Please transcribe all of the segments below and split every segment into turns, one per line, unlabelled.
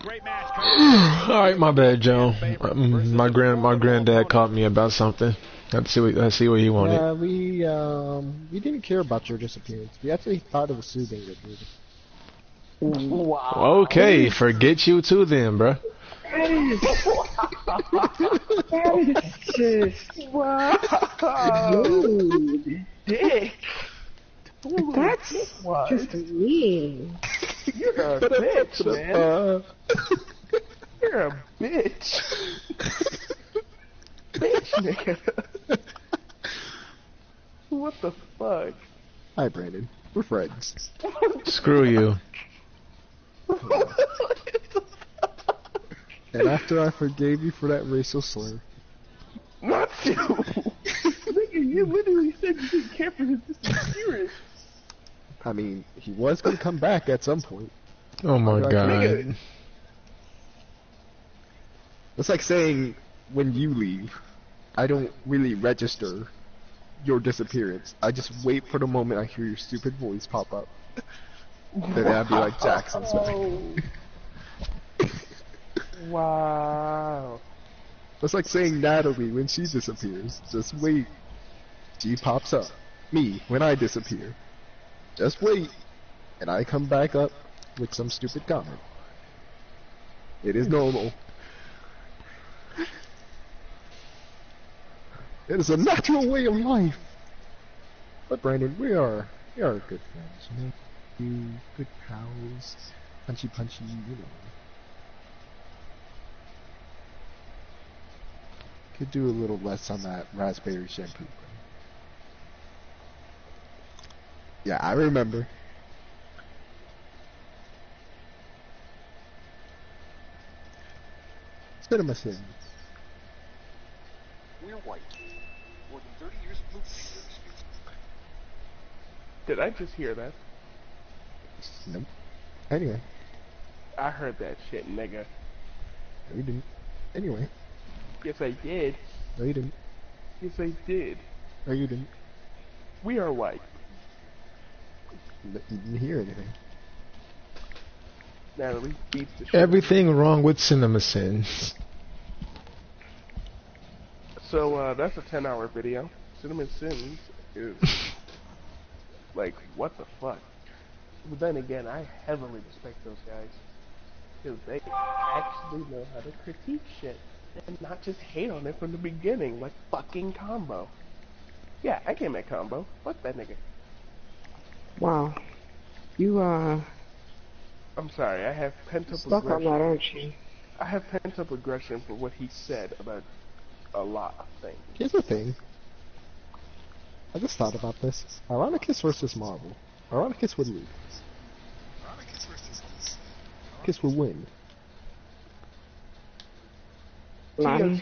All right, my bad, Joe. My granddad caught me about something. Let's see what he wanted.
Yeah, we didn't care about your disappearance. We actually thought it was soothing, dude.
Wow.
Okay, forget you too then, bruh.
That is just wow. Dude.
Dick.
That's just mean.
You're a bitch, man. You're a bitch. Bitch, nigga. What the fuck?
Hi, Brandon. We're friends.
Screw you.
And after I forgave you for that racial slur.
Not you. Nigga, you literally said you didn't care for his disappearance.
I mean, he was gonna come back at some point.
Oh my god.
Nigga.
It's like saying, when you leave, I don't really register your disappearance. I just wait for the moment I hear your stupid voice pop up. Then I'd be like, Jackson's back.
Wow.
It's like saying Natalie when she disappears. Just wait. She pops up. Me, when I disappear. Just wait. And I come back up with some stupid comment. It is normal. It is a natural way of life. But Brandon, we are good friends, you know? You good pals, punchy, you know. Could do a little less on that raspberry shampoo. Yeah, I remember. Cinema Sins.
We're white. More than 30 years of movie theaters.
Did I just hear that?
Nope. Anyway.
I heard that shit, nigga.
No, you didn't. Anyway.
Yes, I did.
No, you didn't.
Yes, I did.
No, you didn't.
We are white.
You didn't hear anything.
Natalie beats the shit.
Everything wrong with Cinema Sins.
So, that's a 10-hour video. Cinema Sins is... like, what the fuck? But then again, I heavily respect those guys. Because they actually know how to critique shit. And not just hate on it from the beginning, like fucking Combo. Yeah, I came at Combo. Fuck that nigga.
Wow. You,
I'm sorry, I have pent-up
stuck on
aggression.
that, aren't you?
I have pent-up aggression for what he said about a lot of things.
Here's the thing. I just thought about this. Ironicus versus Marvel. Ironicus would lose. Ironicus would win.
TOT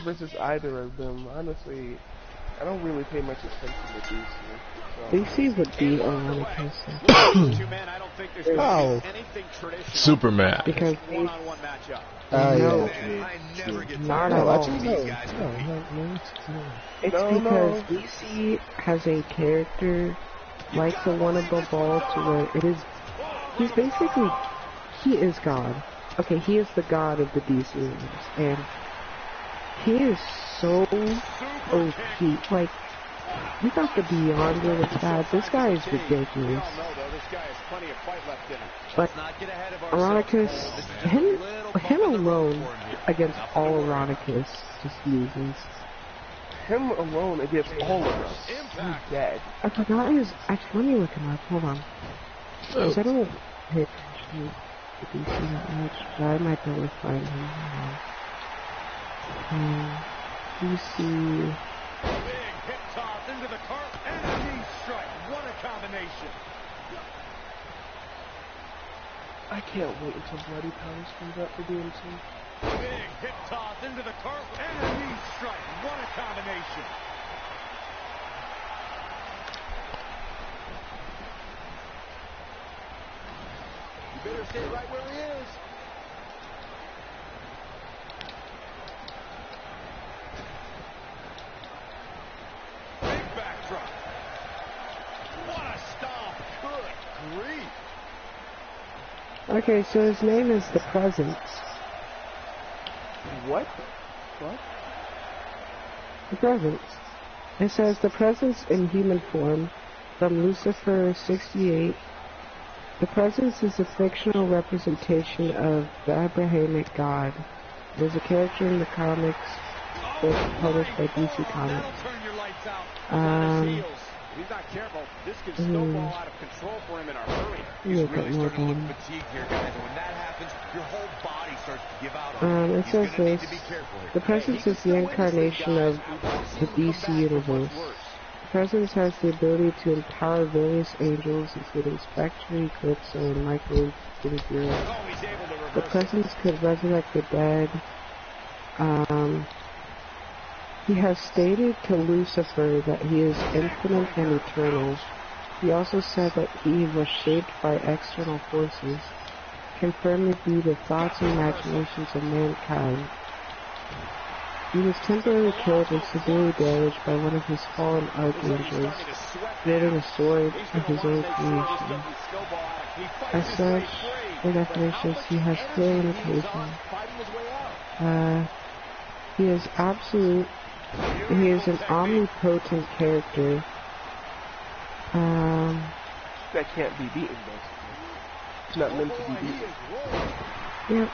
versus either of them, honestly, I don't really pay much attention to DC. So.
DC would beat Ironicus.
Oh.
Superman.
Because
Yeah.
Not at all. It's because DC has a character like the one above all to where it is, he is God. Okay, he is the god of the DC universe, and he is so OP. Like, we got the Beyond really bad. This guy is ridiculous. But Ironicus, him alone against all Ironicus just loses.
Him alone against all of us. He's dead.
I forgot his. Actually, let me look him up. Hold on. Because I don't pay attention to DC that much, but I might be able to find him. DC.
Big hip toss into the cart and a knee strike. What a combination.
I can't wait until Bloody Powers comes out for DMC.
Big hip toss into the cart and a knee strike. What a combination. You better stay right where he is. Big backdrop. What a stomp. Good grief.
Okay, so his name is the Presence.
What? What?
The Presence. It says the Presence in human form from Lucifer 68. The Presence is a fictional representation of the Abrahamic God. It is a character in the comics book published by DC Comics.
He's not careful. This can snowball out of control for him in a hurry. He's really starting to look fatigued here, guys. And when that happens, your whole body starts to give out on him.
It says this. The Presence is the incarnation of the DC universe. The Presence has the ability to empower various angels, including Spectre, Eclipse, and Michael Gabriel. The Presence could resurrect the dead. He has stated to Lucifer that he is infinite and eternal. He also said that he was shaped by external forces, confirming to be the thoughts and imaginations of mankind. He was temporarily killed and severely damaged by one of his fallen archangels, wielding a sword of his own creation. As such, in definitions, he has clear limitations. He is absolute. He is an omnipotent character.
That can't be beaten, basically. It's not meant to be beaten.
Yep.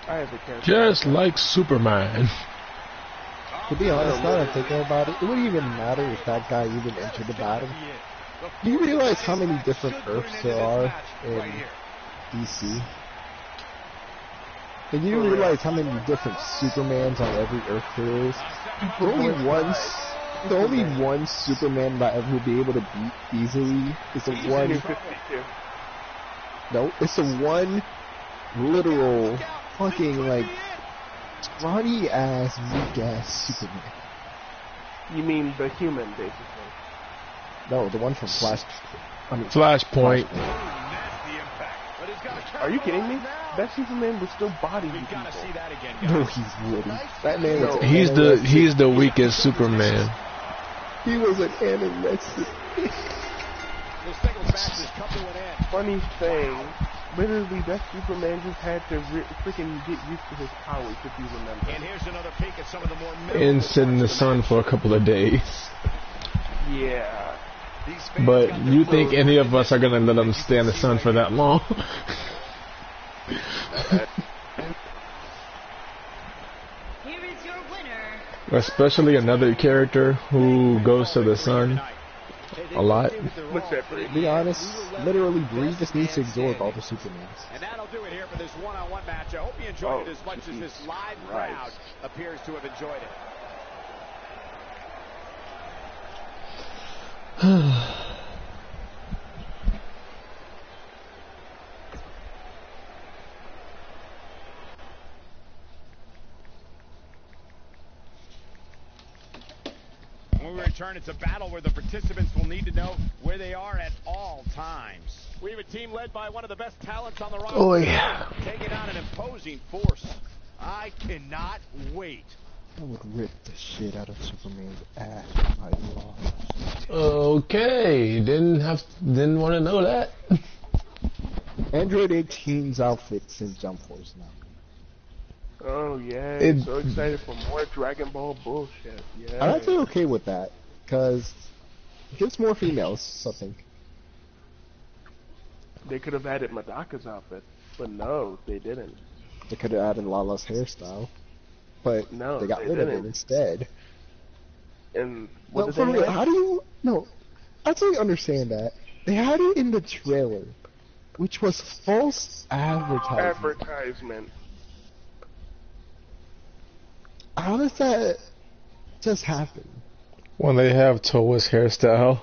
I have a character.
Just like Superman.
To be honest, now that I'm thinking about it, it wouldn't even matter if that guy even entered the battle. Do you realize how many different Earths there are in DC? And you realize how many different Supermans on every Earth there is? The only one Superman that ever will be able to beat easily is the one. No, it's the one literal fucking like scrawny ass, weak ass Superman.
You mean the human, basically?
No, the one from
Flashpoint.
Are you kidding me? That Superman was still bodying people.
No, he's witty. That man was.
He's the weakest Superman.
He was an anorexic.
Funny thing, literally that Superman just had to freaking get used to his powers, if you remember.
And here's another peek at some of the more
And sit in the sun for a couple of days.
Yeah.
But you think any of us are gonna let him stay in the sun for that long?
Here is your winner.
Especially another character who goes to the sun a lot.
To be honest, literally Bree just needs to absorb all the Supermans.
And that'll do it here for this one-on-one match. I hope you enjoyed it as much as this live crowd appears to have enjoyed it. When we return, it's a battle where the participants will need to know where they are at all times. We have a team led by one of the best talents on the roster.
Oh yeah.
Taking on an imposing force. I cannot wait.
I would rip the shit out of Superman's ass if I lost.
Okay, didn't want to know that.
Android 18's outfit says Jump Force now.
Oh yeah, so excited for more Dragon Ball bullshit. Yeah.
I'm actually okay with that, because it gives more females something.
They could have added Madaka's outfit, but no, they didn't.
They could have added Lala's hairstyle, but
No,
they got
they
rid of
didn't.
it instead.
And
No,
what did
for
they
real,
have?
how do you... No, I totally understand that. They had it in the trailer, which was false advertising.
Advertisement.
How does that just happen?
When they have Toa's hairstyle.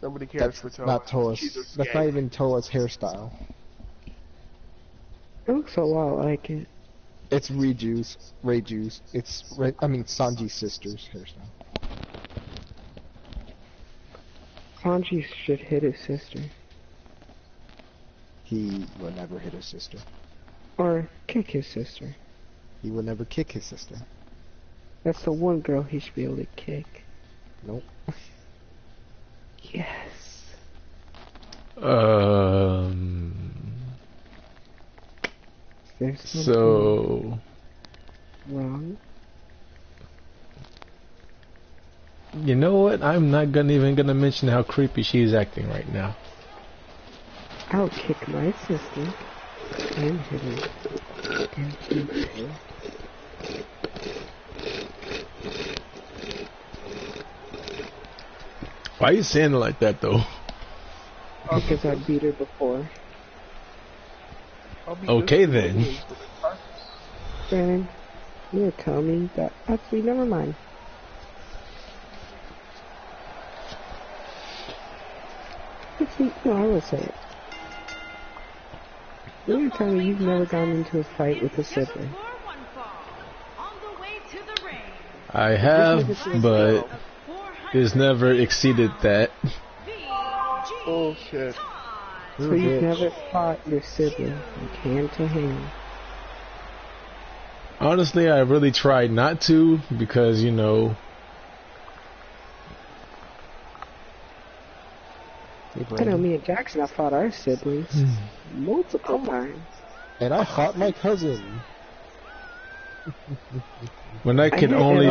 Nobody cares
That's
for Toa.
not Toa's.
She's a
That's
skank.
not even Toa's hairstyle.
It looks a lot like it.
It's Reiju's. It's Sanji's sister's hairstyle.
Sanji should hit his sister.
He will never hit his sister.
Or kick his sister.
He will never kick his sister.
That's the one girl he should be able to kick.
Nope.
Yes. There's something
So
wrong.
you know what? I'm not even gonna mention how creepy she's acting right now.
I'll kick my sister and hit her. And shoot her.
Why are you saying it like that though?
Because I beat her before.
Okay then.
Brandon, you're telling me that. Actually, never mind. Actually, no, I will say it. You're telling me you've never gone into a fight with a sibling.
I have, but it's never exceeded that.
Bullshit.
So you've never fought your sibling, like hand to hand.
Honestly, I really tried not to because, you know,
I know me and Jackson have fought our siblings multiple times.
And I fought my cousin.
when I can only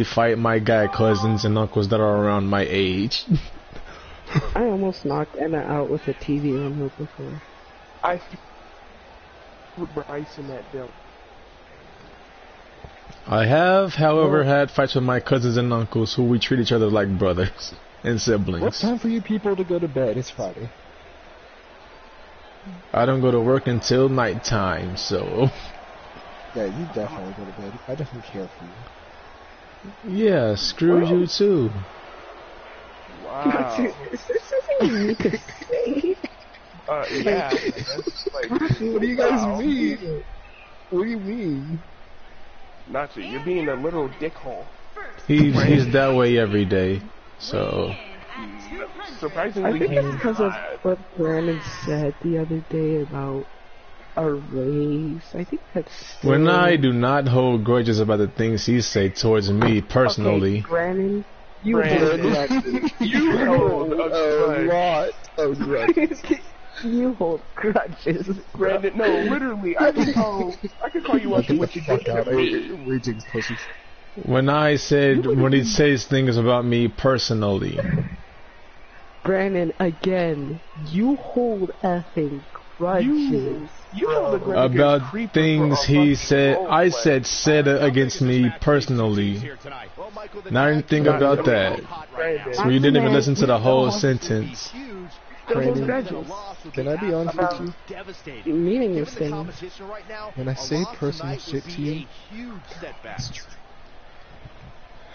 fight my guy cousins and uncles that are around my age.
I almost knocked Emma out with a TV remote before.
I put Bryce in that bill.
I have, however, had fights with my cousins and uncles who we treat each other like brothers and siblings.
What's time for you people to go to bed? It's Friday.
I don't go to work until nighttime, so
Yeah, you definitely go to bed. I definitely care for you.
yeah, screw you too.
Wow.
Is this something you need to say?
Yeah. That's like,
What do you guys mean? What do you mean?
Nacho, you're being a little dickhole.
He's that way every day, so
Surprisingly,
I think it's because of what Brandon said the other day about our race. I think that's still...
when I do not hold grudges about the things he say towards me personally.
Okay, Brandon, you
Brandon.
hold
you hold
a
a
lot of grudges.
you hold grudges.
Brandon, no, literally, I can call you up to what you did to me.
Raging pussy.
When he says things about me personally.
Brandon, again, you hold effing grudges.
You hold a grudge against
About
Creeper
things
for a
he
fucking
said,
role
I
play.
said against me personally. Not anything about that.
Brandon,
So you didn't even listen to the whole sentence.
Brandon, can I be honest with you?
Meaningless thing.
When I say personal shit to you, it's true.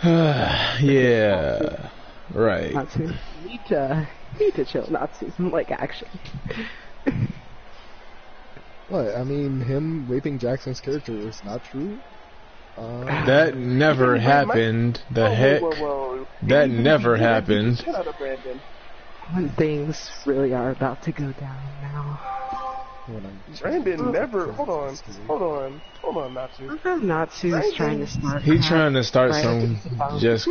Yeah, right.
Natsu, need to chill, Natsu. Like action.
What? I mean, him raping Jackson's character is not true.
That never happened. The heck?
Whoa.
That never happened.
Shut up, Brandon.
When things really are about to go down now.
Brandon never. Hold on, Natsu.
Natsu's trying to start.
He trying to start
Right.
some just.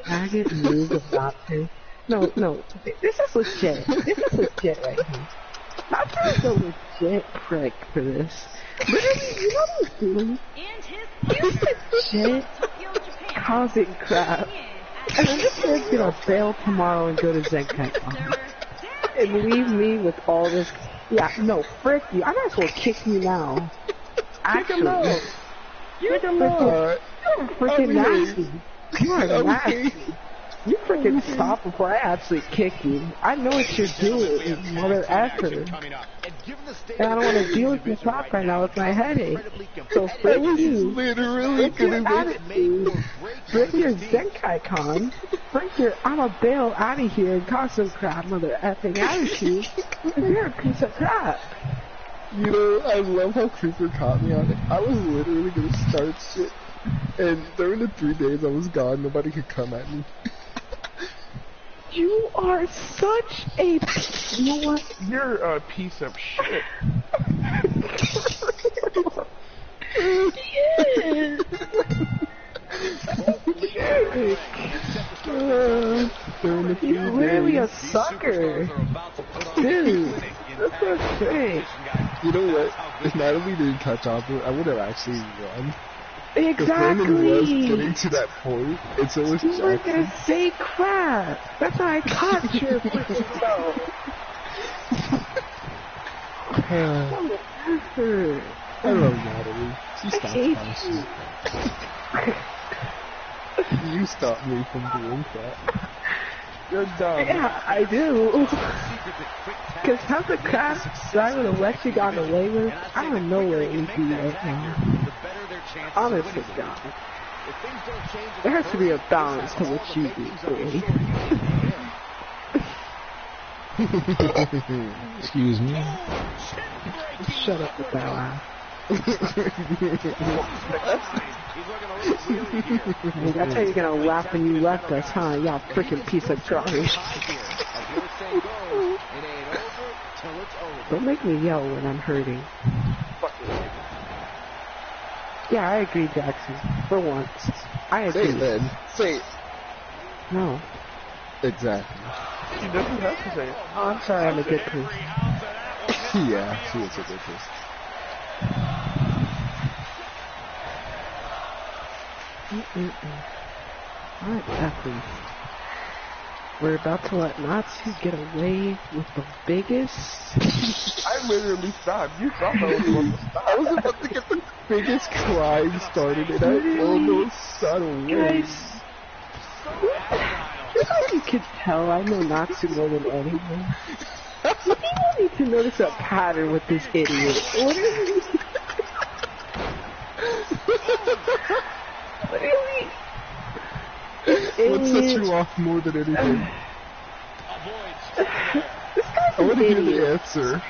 Faggot move of Natsu. No, this is legit. This is legit right here. Natsu is a legit prick for this. Literally, you know what he's doing? He's legit causing crap. And then this man's gonna bail tomorrow and go to Zenkai and leave me with all this. Yeah, no, frick you. I might as well kick you now. Actually, you're freaking nasty. You are nasty. You freaking stop before I actually kick you. I know what you're doing, you mother effer. And I don't want to deal with your talk right now with my headache. So frick you.
Literally
Frick your attitude. Frick your Zenkai-Con. Frick your I'ma bail out of here and cause some crap, mother effing attitude. You're a piece of crap.
You know, I love how Creeper caught me on it. I was literally gonna start shit, and during the 3 days I was gone, nobody could come at me.
You are such a... You know what?
You're a piece of shit.
Yes.
throwing the
He's
few
literally a
days.
sucker. Dude, that's what I'm saying.
You know what? If Natalie didn't catch on to it, I would have actually won. Because Brandon was
Exactly.
getting to that point, and so was
You weren't
Jackson.
gonna say crap. That's how I caught your freaking self.
I love Natalie. She
I
stopped
hate
my
you.
shit. You stopped me from doing that.
You're dumb.
Yeah, I do. Because half the crap that I would have let you got away with, I don't know where it would be right now. Honest to God. There has to be a balance to what you do, Brady.
Excuse me.
Shut up with that laugh. That's how you're gonna laugh when you left us, huh? Y'all freaking piece of garbage. Don't make me yell when I'm hurting. Yeah, I agree, Jackson. For once. I
Say
agree.
it then. Say it.
No.
Exactly.
She doesn't have to say it.
Oh, I'm sorry, I'm a good person.
Yeah, she is a good person.
Alright, athletes. We're about to let Natsu get away with the biggest.
I literally stopped. You thought I was going to stop.
I was about to get the biggest crime started, and I almost shot away.
Guys, just like you could tell, I know Natsu more than anyone. People need to notice a pattern with this idiot. What is he? Really?
What sets you off more than anything?
This guy's
I want
an
to hear the
idiot.
answer.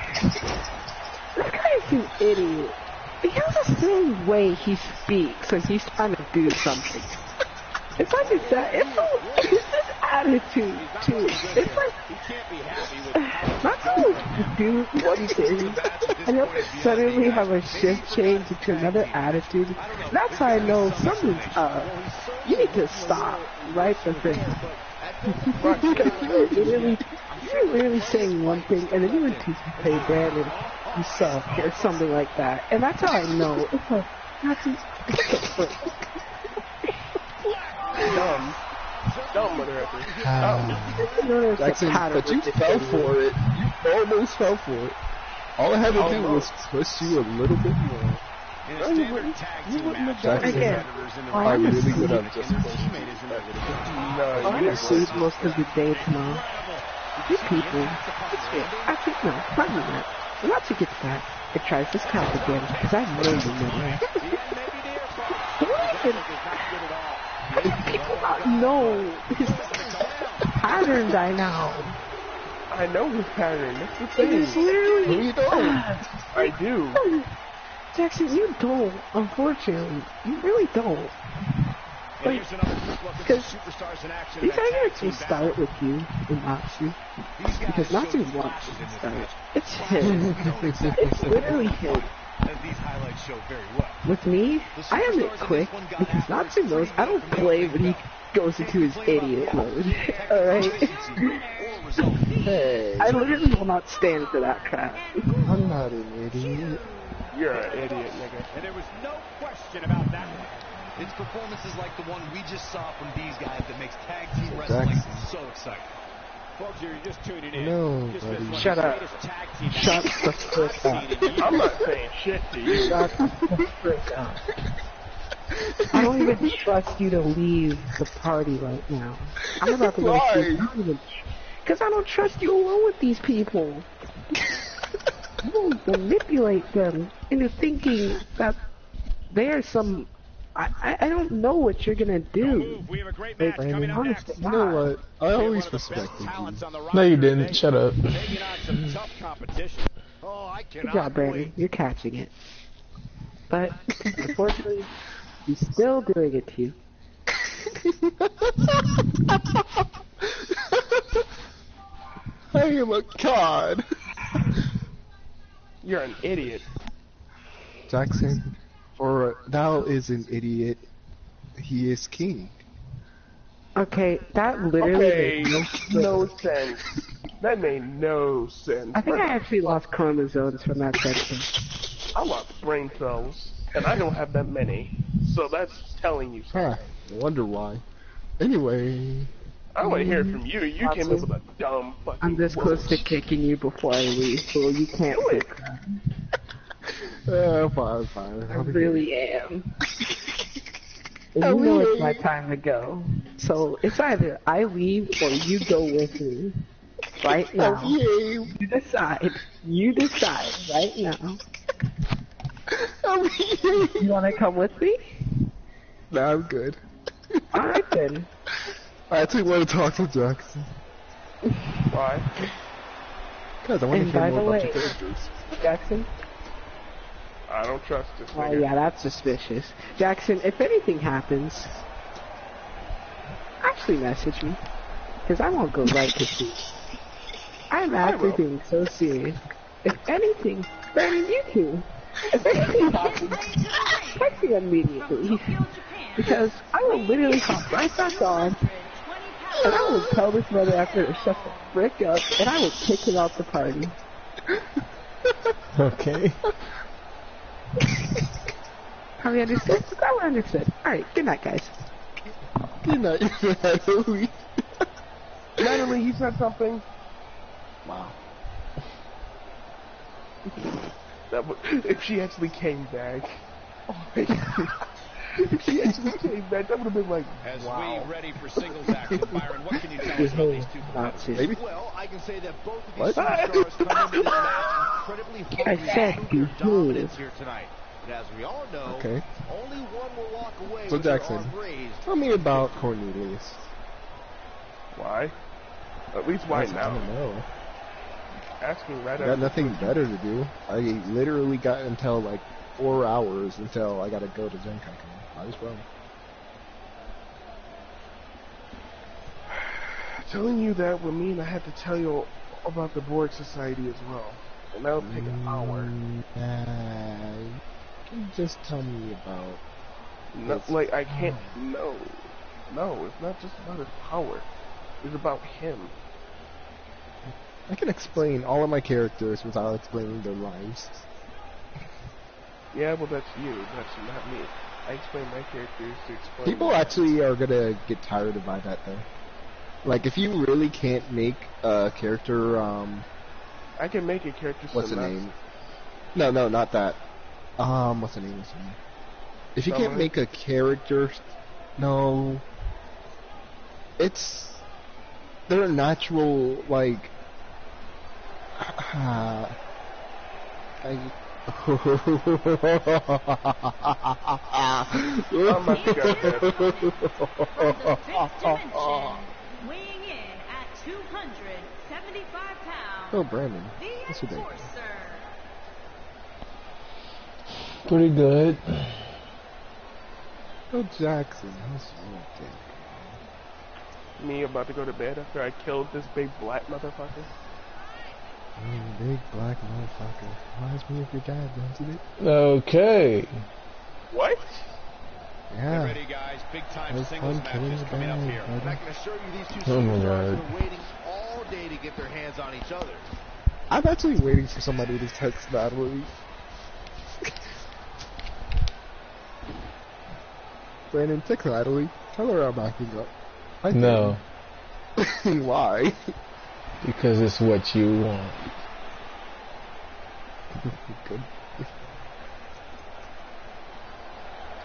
This guy's an idiot. He has a certain way he speaks when he's trying to do something. It's like it's that. It's his attitude too. It's like not to do one thing and then suddenly have a shift change into another attitude. That's how I know something's up. You need to stop right the thing. You're literally saying one thing and then you went to play Brandon, you suck, or something like that. And that's how I know. It's like, that's
Dumb. Dumb, mother effer.
Jackson, but you fell for it. You almost fell for it. All I had to do was push you a little bit more.
No, you wouldn't have done it.
Again,
I really would have just pushed you.
No,
I
you
sleep most of the day tomorrow. These people, I think no, probably not. Once he gets back, it tries this count again, because I know you know. People not know his pattern by now.
I know his pattern. That's the
It
thing.
is literally.
You don't.
I do.
Jackson, you don't. Unfortunately, you really don't. Like, because these arguments will start with you and Natsu. Because Natsu wants to start. It's him. It's literally him. With me, I am it quick because Natsu knows I don't play when he goes into his idiot mode. Alright?
Hey,
I literally will not stand for that crap.
I'm not an idiot.
You're an idiot, nigga.
And there was no question about that. It's performances like the one we just saw from these guys that makes tag team wrestling so exciting. Folks, you're just tuning in.
No,
Just
buddy.
missed one
Shut
of the
up.
greatest tag team
Shut
matches
the frick up.
I'm not saying shit to you.
Shut the frick up. I don't even trust you to leave the party right now. I'm about to go
Why?
sleep. Because I don't trust you alone with these people. You don't manipulate them into thinking that they're some... I don't know what you're gonna do.
We have a great
Hey,
match coming
Brandon,
up
honest
next.
to
You know
God.
what? I always respected you.
No, you didn't. Shut up.
Taking on some tough competition. Oh, I
Good
cannot
job, Brandon.
wait.
You're catching it. But, unfortunately, he's still doing it to you.
I am a god.
You're an idiot.
Jackson, for thou is an idiot, he is king.
Okay, that literally
Okay,
made no
no
sense.
sense. That made no sense.
I think I actually lost chromosomes from that section.
I lost brain cells, and I don't have that many. So that's telling you
Huh.
something.
I wonder why. Anyway.
I want to hear it from you. You came in
Watson,
with a dumb fucking
I'm this
quote.
close to kicking you before I leave, so you can't
Do it.
fix that.
Fine.
I
I'll be here.
really am. And you know it's my time to go. So it's either I leave or you go with me. Right now. You decide. You decide right now. You want to come with me?
Nah, I'm good.
Alright then.
I actually want to talk to Jackson.
Why?
Because I want to
And
hear
by
more
the
about
way,
your characters.
Jackson?
I don't trust this
Oh
nigga.
yeah, that's suspicious. Jackson, if anything happens, actually message me. Because I won't go right to sleep. I'm actually being so serious. If anything, Brandon, you too. If anything happens, text me immediately. Because I will literally hop right back on, and I will tell this mother after to shut the frick up, and I will kick him out the party.
Okay.
Have you understood? I will understood. Alright, good night, guys.
Good night, Natalie.
Natalie, he said something.
Wow.
That would, if she actually came back. Oh my God. If she actually came back, that would have been like,
As
wow.
we ready for singles action, Byron, what can you tell us about these two competitors?
Maybe.
Well, I can say that both of
What?
these superstars come into this match incredibly hungry
I said
to prove their
behave.
dominance here tonight. But as we all know,
Okay.
only one will walk away
So
with their
Jackson,
arm raised.
tell me about Cornelius.
Why? At least why
I don't
now?
know.
Asking right
I got nothing better to do. I literally got until like 4 hours until I gotta go to Gen Con. Might as well.
Telling you that would mean I had to tell you about the Borg Society as well. And that'll take an hour.
You can just tell me about...
No, like, I can't... No. No, it's not just about his power. It's about him.
I can explain all of my characters without explaining their lives.
Yeah, well, that's you. That's not me. I explain my characters to explain...
People actually are gonna get tired by that though. Like, if you really can't make a character,
I can make a character
what's the
synopsis.
name? No, not that. What's the name? If you can't
Summary?
make a character, no. It's... They're natural, like...
Oh my God.
From the fifth dimension, weighing in at 275 pounds,
Oh, Brandon.
the
That's what they...
Enforcer.
Pretty good.
Oh, Jackson. How's your day?
Me about to go to bed after I killed this big black motherfucker.
Big black motherfucker. Reminds me of your dad, doesn't it?
Okay.
What?
Yeah.
Get ready, guys. Big time
That's
singles
fun killing
matches
the
coming up
guy,
here.
buddy.
And I can assure you these two
Oh my
superstars
God.
have been waiting all day to get their hands on each other.
I'm actually waiting for somebody to text Natalie. Brandon, text Natalie. Tell her I'm backing up. I
No,
think. Why?
because it's what you want.
Good.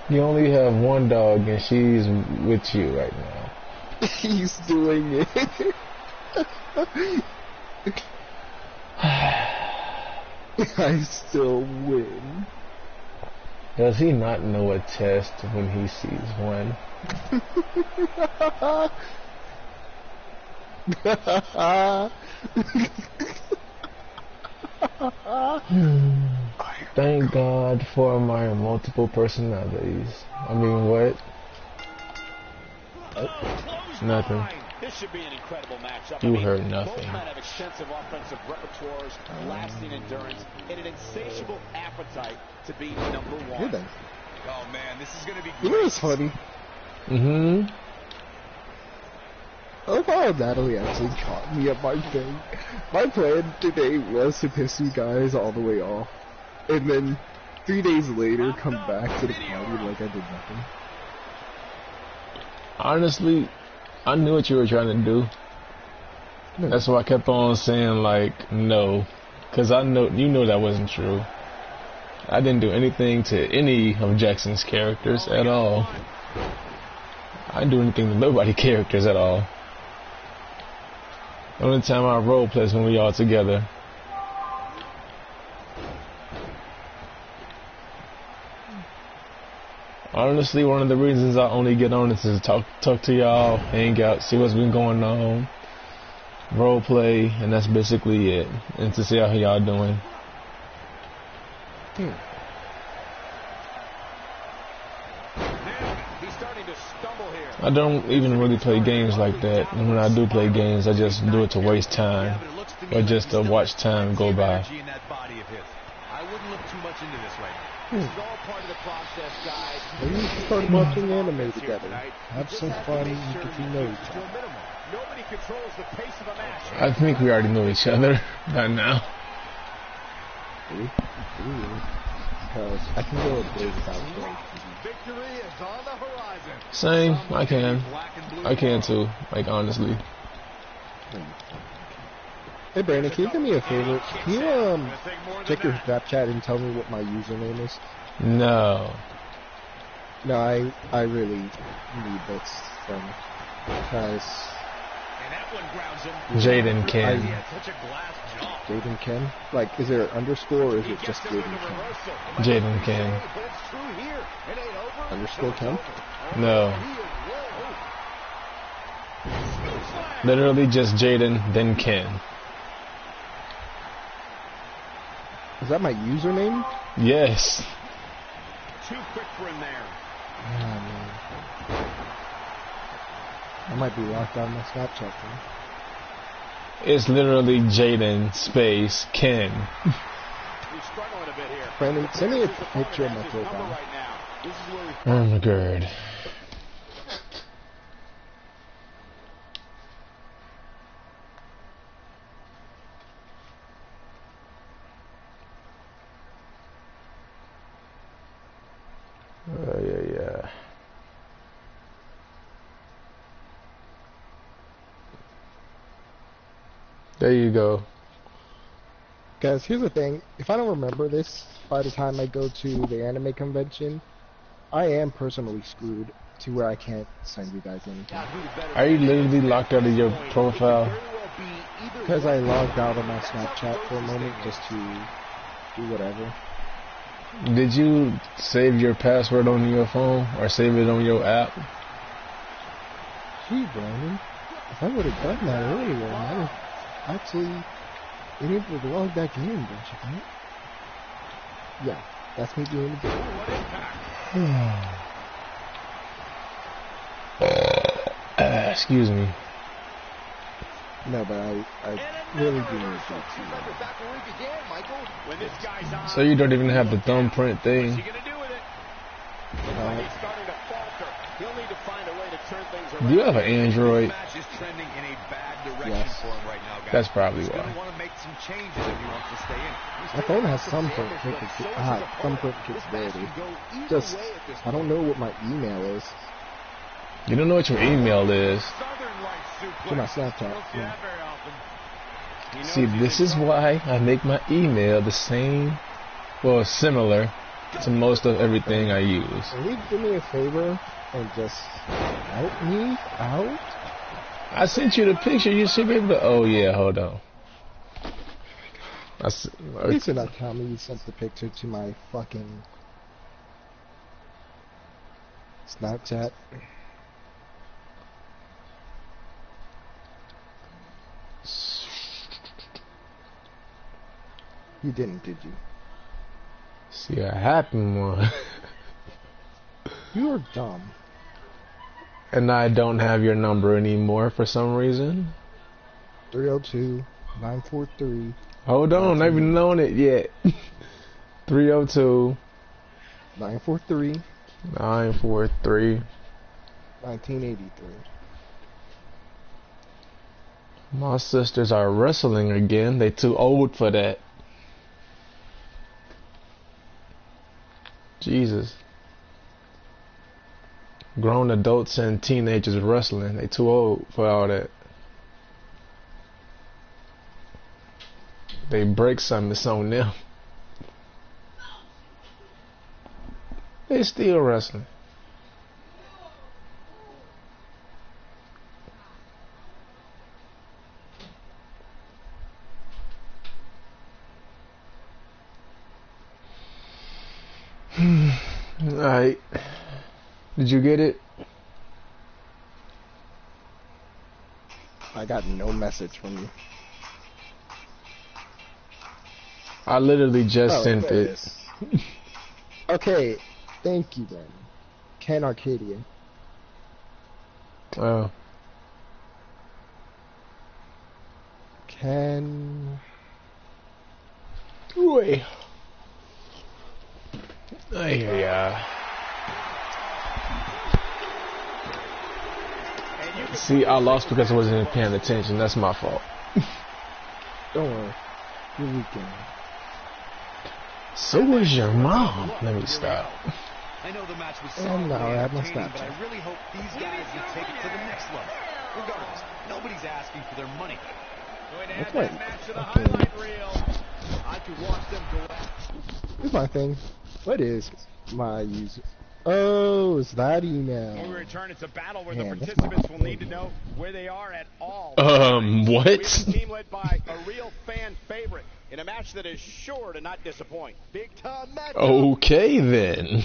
You only have one dog and she's with you right now.
He's doing it. I still win.
Does he not know a test when he sees one? Thank God for my multiple personalities. I mean, what? Nothing.
This should be an incredible matchup.
You heard nothing.
Both men have extensive offensive repertoires, lasting endurance, and an insatiable appetite to be number one.
Good.
Oh, man, this is going to be
You know what's funny?
Mm-hmm.
I love how Natalie actually caught me at my thing. My plan today was to piss you guys all the way off, and then 3 days later come back to the party like I did nothing.
Honestly, I knew what you were trying to do. That's why I kept on saying like no, because I know you know that wasn't true. I didn't do anything to any of Jackson's characters at all. I didn't do anything to nobody's characters at all. The only time I role play is when we all together. Honestly, one of the reasons I only get on is to talk to y'all, hang out, see what's been going on, role play, and that's basically it. And to see how y'all doing. I don't even really play games like that. And when I do play games, I just do it to waste time, or just to watch time go by.
I wouldn't look too much into this right now. This is all part of the process, guys.
Maybe we should start watching anime together. Have some fun and get to know each other.
Nobody controls the pace of a match.
I think we already know each other by now.
Because I can go a day without playing.
Victory is on the horizon.
Same, I can too, like honestly.
Hey Brandon, can you do me a favor? Can you check your Snapchat and tell me what my username is?
No.
No, I really need this from because
Jaden Ken.
Jaden Ken? Like, is there an underscore or is it just Jaden Ken?
Jaden Ken.
Underscore Ken?
No. Literally just Jaden, then Ken.
Is that my username?
Yes.
Too quick for him there.
Oh, man. I might be locked out of my Snapchat thing.
It's literally Jaden space Ken.
He's struggling a bit here.
Brandon, send me a picture of my profile.
Right now. This is where we
Oh my god. Yeah. There you go.
Guys, here's the thing. If I don't remember this by the time I go to the anime convention, I am personally screwed to where I can't send you guys anything.
Are you literally locked out of your profile?
Because I logged out of my Snapchat for a moment just to do whatever.
Did you save your password on your phone or save it on your app?
Gee, Brandon, if I would have done that earlier, I would have actually been able to log back in, don't you think? Yeah, that's me doing it again.
Excuse me.
No, but I really do need that too.
So you don't even have the thumbprint thing? Do you have an Android?
Yes.
That's probably why.
My phone has thumbprint capability. Just, I don't know what my email is.
You don't know what your email is?
To my Snapchat, yeah.
See, this is why I make my email the same, well, similar to most of everything I use.
Can you do me a favor and just help me out?
I sent you the picture. You should be able to. Oh yeah, hold on.
Please do not tell me you sent the picture to my fucking Snapchat. You didn't, did you?
See, I happened one.
You are dumb.
And I don't have your number anymore for some reason.
302-943.
Hold on, I haven't known it yet. 302
943
943
1983.
My sisters are wrestling again. They too old for that. Jesus. Grown adults and teenagers wrestling. They too old for all that. They break something, it's on them. They still wrestling. Alright. Did you get it?
I got no message from you.
I literally just sent it.
Okay, thank you then. Ken Arcadia.
Oh.
Ken...
Wait. Yeah. See, I lost because I wasn't even paying attention. That's my fault.
Don't worry. Your weekend.
So was your mom. Let me stop.
I know the match was
And now I have my
entertaining,
Snapchat.
but I really hope these guys will take it to the next level. Regardless, nobody's asking for their money.
What's my fucking...
I could watch them go at.
Here's my thing. What is my user? Oh, it's that email.
When we return, it's a battle where
Man,
the
that's
participants
my
will need to know where they are at all.
What?
We have a team led by a real fan favorite in a match that is sure to not disappoint. Big time match.
Okay then.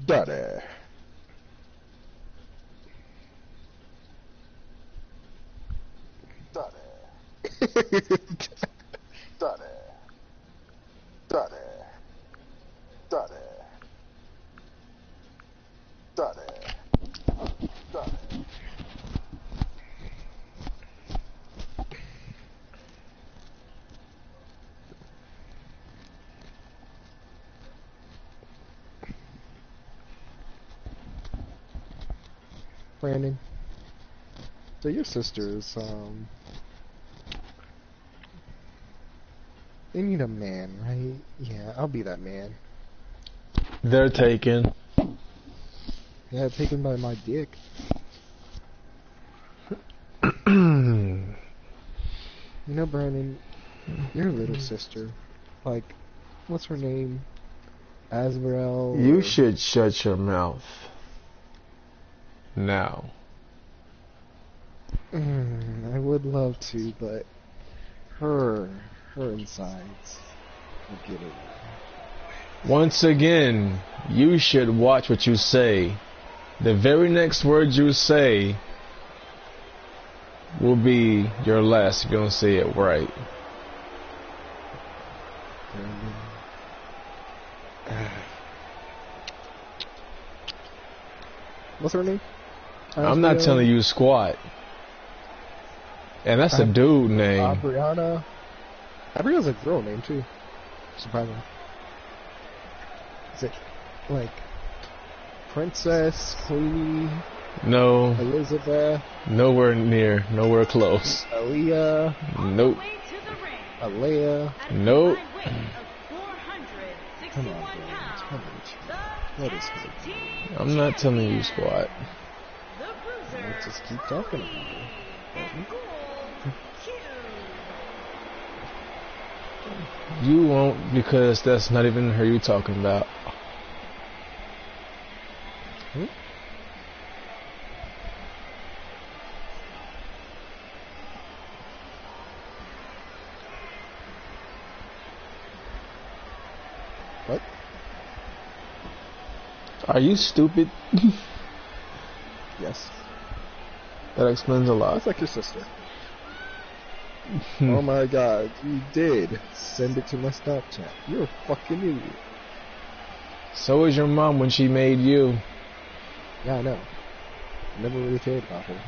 Daddy. Brandon. So your sisters, they need a man, right? Yeah, I'll be that man.
They're taken.
Yeah, taken by my dick. You know, Brandon, your little sister, like, what's her name? Azrael?
You should shut your mouth. Now.
I would love to, but her insides will get it.
Once again, you should watch what you say. The very next word you say will be your last if you don't say it right.
What's her name?
I'm not telling you squat. And that's a dude name.
Abriana. Abriana's a girl name too. Surprisingly. Is it like Princess, Queenie?
No.
Elizabeth?
Nowhere near. Nowhere close.
Aaliyah?
Nope.
Alea?
Nope.
Come on, man. What is it?
I'm not telling you squat.
Let's just keep talking about it.
You won't, because that's not even her you talking about.
Hmm? What?
Are you stupid?
Yes.
That explains a lot.
That's like your sister. Oh my god, you did send it to my Snapchat. You're a fucking idiot.
So was your mom when she made you.
Yeah, I know. I never really cared about her.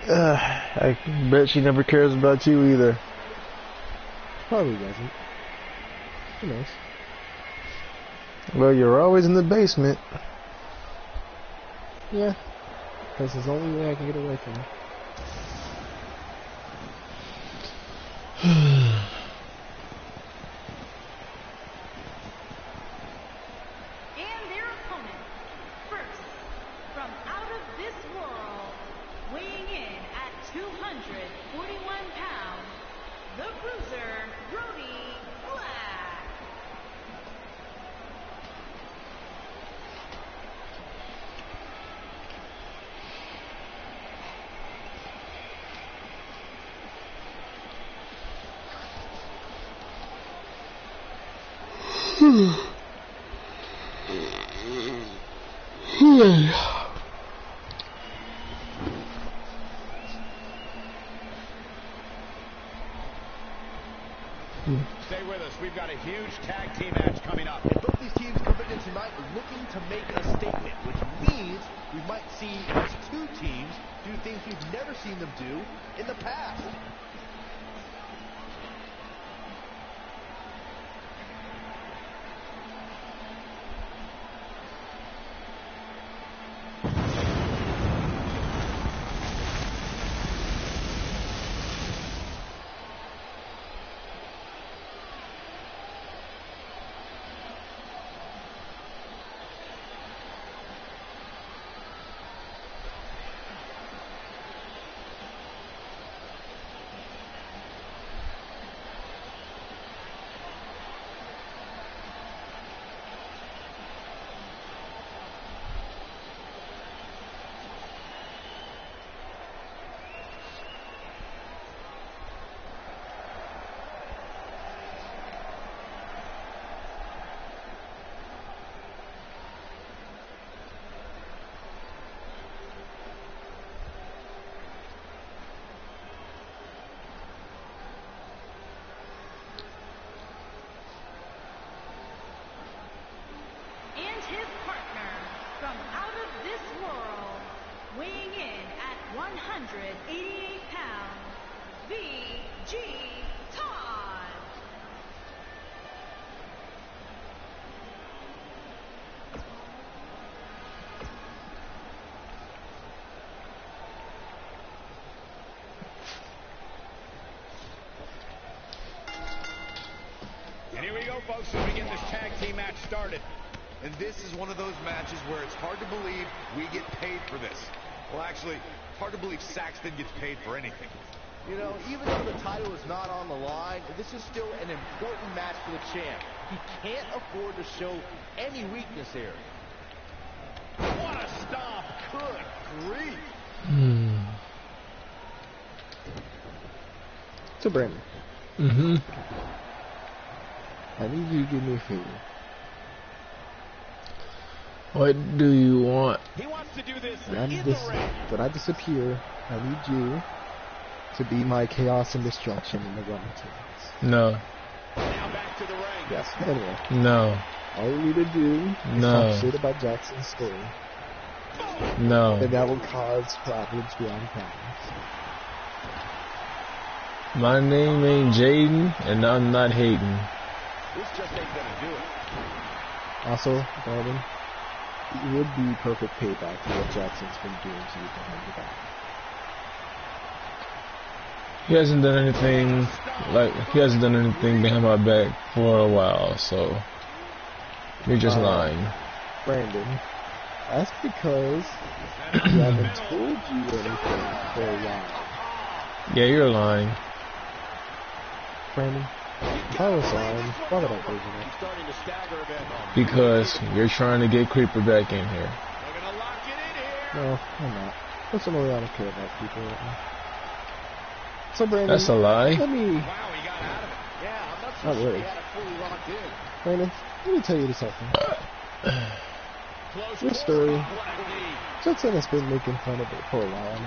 I bet she never cares about you either.
Probably doesn't. Who knows?
Well, you're always in the basement.
Yeah. Because it's the only way I can get away from her.
And their opponent, first, from out of this world, weighing in at 241 pounds, the Bruiser, Brody Black.
Stay with us. We've got a huge tag team match coming up.
And both these teams coming in tonight looking to make a statement, which means we might see these two teams do things we've never seen them do in the past.
And his partner, from out of this world, weighing in at 188 pounds, VG Todd.
And here we go, folks, as we get this tag team match started.
And this is one of those matches where it's hard to believe we get paid for this.
Well, actually, it's hard to believe Saxton gets paid for anything.
You know, even though the title is not on the line, this is still an important match for the champ. He can't afford to show any weakness here.
What a stomp!
Good grief.
So, Brandon, I need you to do me a favor.
What do you want?
He wants to do this
When
in
I disappear, I need you to be my chaos and destruction in the running teams.
No.
Now back to the ring.
Yes, anyway.
No.
All you need to do is
No.
talk shit about Jackson's story.
No.
And that will cause problems beyond problems.
My name ain't Jaden, and I'm not hating.
This just ain't gonna do it.
Also, Brandon, it would be perfect payback for what Jackson's been doing to you behind your back.
He hasn't done anything behind my back for a while, so you're just lying.
Brandon, that's because he haven't told you anything for a while.
Yeah, you're lying.
Brandon, if I was lying, why would I believe in it?
Because you're trying to get Creeper back in here.
No, I'm not. Personally, I don't care about people right now. So Brandon,
That's a lie.
let me... Not really. Brandon, let me tell you something. Your story, Jackson has been making fun of it for a while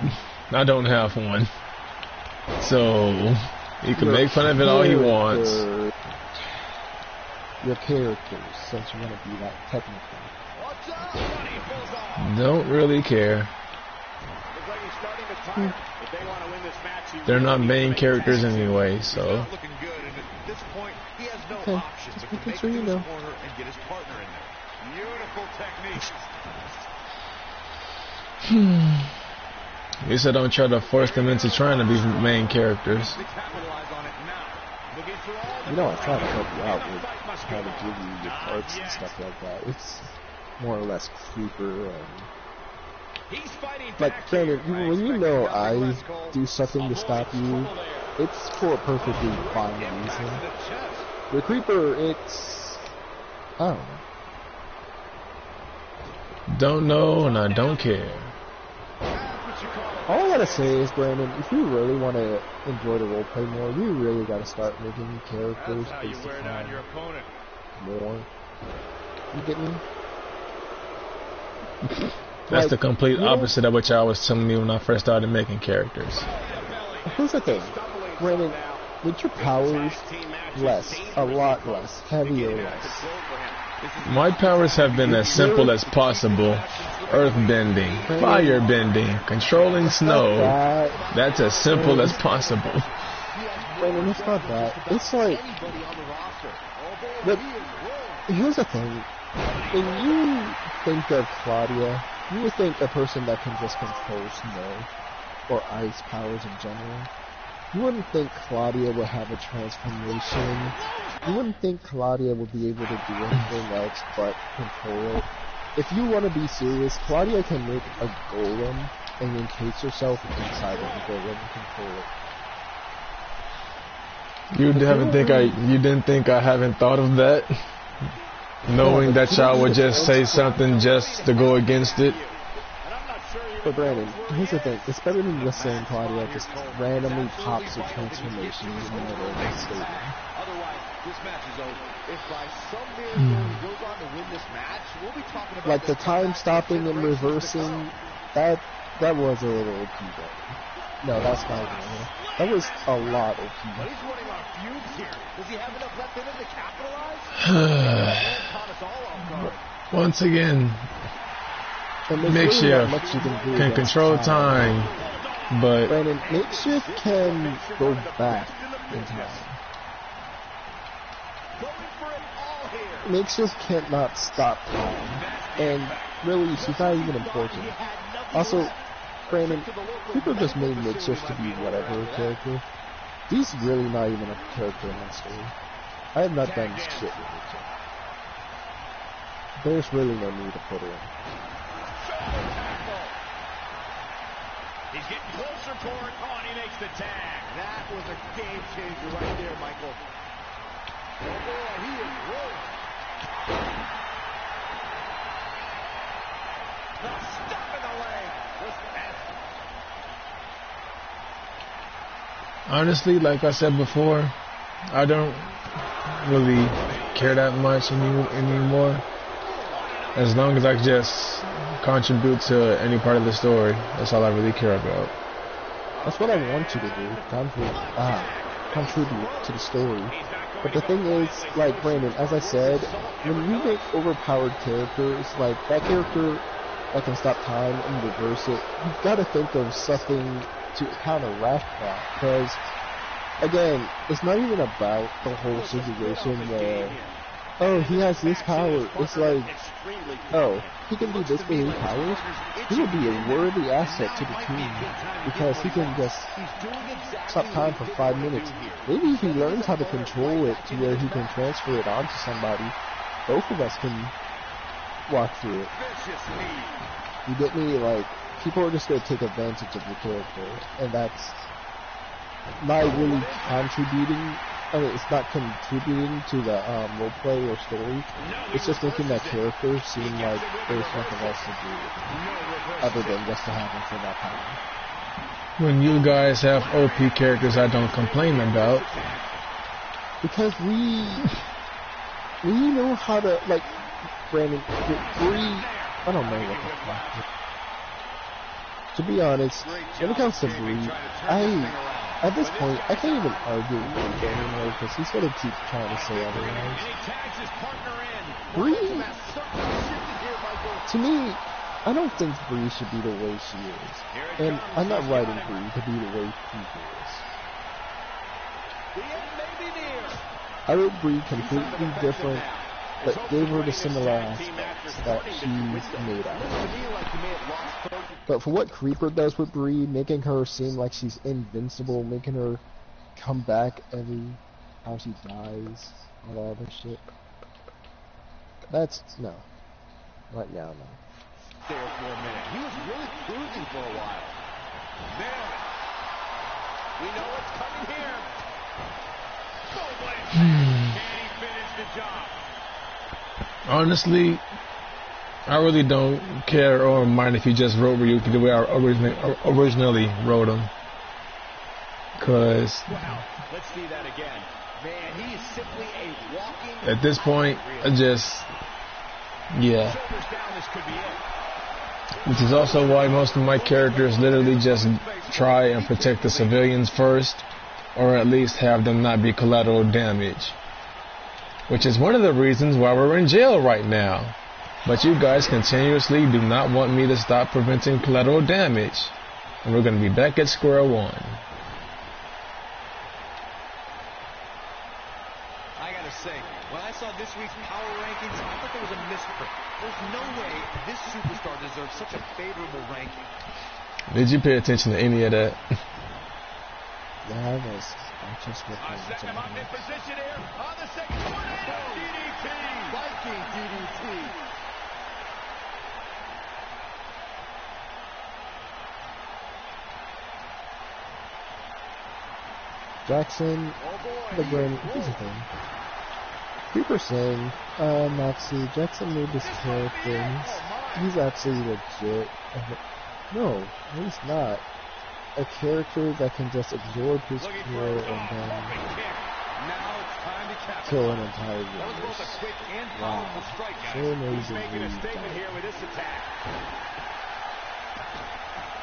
now.
I don't have one. So, he can make fun of it all he wants.
Your characters, since you want to be that technical.
Don't really care. They're not main characters anyway, so.
Okay, just making sure you know.
You said don't try to force them into trying to be main characters.
You know, I try to help you out with how to give you your parts and stuff like that. It's more or less Creeper and... Like, Brandon, when you know I do something to stop you, it's for a perfectly fine reason. The Creeper, it's... I don't know.
Don't know and I don't care.
All I gotta say is, Brandon, if you really want to enjoy the roleplay more, you really gotta start making characters based upon more. You get me?
That's
Like,
the complete
you know,
opposite of what y'all was telling me when I first started making characters.
Here's the thing, Brandon, with your powers, a lot less, heavier less.
My powers have been as simple as possible. Earth bending, fire bending, controlling snow. That's as simple as possible.
Brandon, it's not that. It's like... But here's the thing. When you think of Claudia, you would think a person that can just control snow or ice powers in general. You wouldn't think Claudia would have a transformation. You wouldn't think Claudia would be able to do anything else but control it. If you want to be serious, Claudia can make a golem and encase herself inside of the golem and control it.
You didn't think I haven't thought of that? Knowing that y'all would just say something just to go against it?
But Brandon, here's the thing. It's better than just saying Claudia just randomly pops a transformation in the middle of the statement.
This match is over. If by some miracle he goes on to win this match, we'll be talking about
like the time stopping and reversing, that was a little OP. No, that's not even real. That was a lot OP.
But he's running on fumes here. Does he have enough left in him to capitalize?
Once again, Makeshift can control time, but
Brandon, Makeshift can go back in time. Makeshift cannot stop time, and really, she's not even important. Also, Brandon, people just made Makeshift to be whatever character. He's really not even a character in my story. I have not done shit with Makeshift. There's really no need to put her in.
He's getting closer toward. Oh, and he makes the tag.
That was a game changer right there, Michael. Oh boy, he is rolling.
The stop in the leg was fantastic.
honestly, like I said before, I don't really care that much anymore. As long as I just contribute to any part of the story, that's all I really care about.
That's what I want you to do, contribute to the story. But the thing is, like, Brandon, as I said, when you make overpowered characters, like that character that can stop time and reverse it, you've got to think of something to counteract that. Because, again, it's not even about the whole situation where, oh, he has this power. It's like, oh, he can do this with his powers. He will be a worthy asset to the team because he can just stop time for 5 minutes. Maybe if he learns how to control it to where he can transfer it onto somebody, both of us can walk through it. You get me? Like, people are just going to take advantage of your character, and that's not really contributing I mean, it's not contributing to the roleplay or story. It's just making that character seem like there's nothing else to do with him, other than just to have him for that power.
When you guys have OP characters I don't complain about.
Because we know how to, like, Brandon, Bree, I don't know what the fuck. To be honest, when it comes to Bree, at this point, I can't even argue with him anymore because he's going to keep trying to say otherwise. Bree, to me, I don't think Bree should be the way she is. And I'm not writing Bree to be the way he is. I wrote Bree completely different, but gave her the similar aspects that she's made out of. But for what Creeper does with Bree, making her seem like she's invincible, making her come back every time she dies, all that other shit. That's, no. Right now, no.
There for a minute. He was really cruising for a while. Nailed it. We know what's coming here. Can he finish the job?
Honestly, I really don't care or mind if you just wrote Ryuki the way I originally wrote him. Cause
let's see that again. Man, he is simply a walking.
At this point, I just, yeah. Which is also why most of my characters literally just try and protect the civilians first, or at least have them not be collateral damage. Which is one of the reasons why we're in jail right now. But you guys continuously do not want me to stop preventing collateral damage. And we're going to be back at square one.
I gotta say, when I saw this week's power rankings, I thought there was a misprint. There's no way this superstar deserves such a favorable ranking.
Did you pay attention to any of that?
Yeah, I was. I just
A second up in position here on the second tornado. DDT. Viking DDT.
Jackson, the brain, here's the thing. Creeper saying, Maxie, Jackson made this character, he's actually legit. No, he's not. A character that can just absorb his power and then kill an entire universe. Wow. So amazing.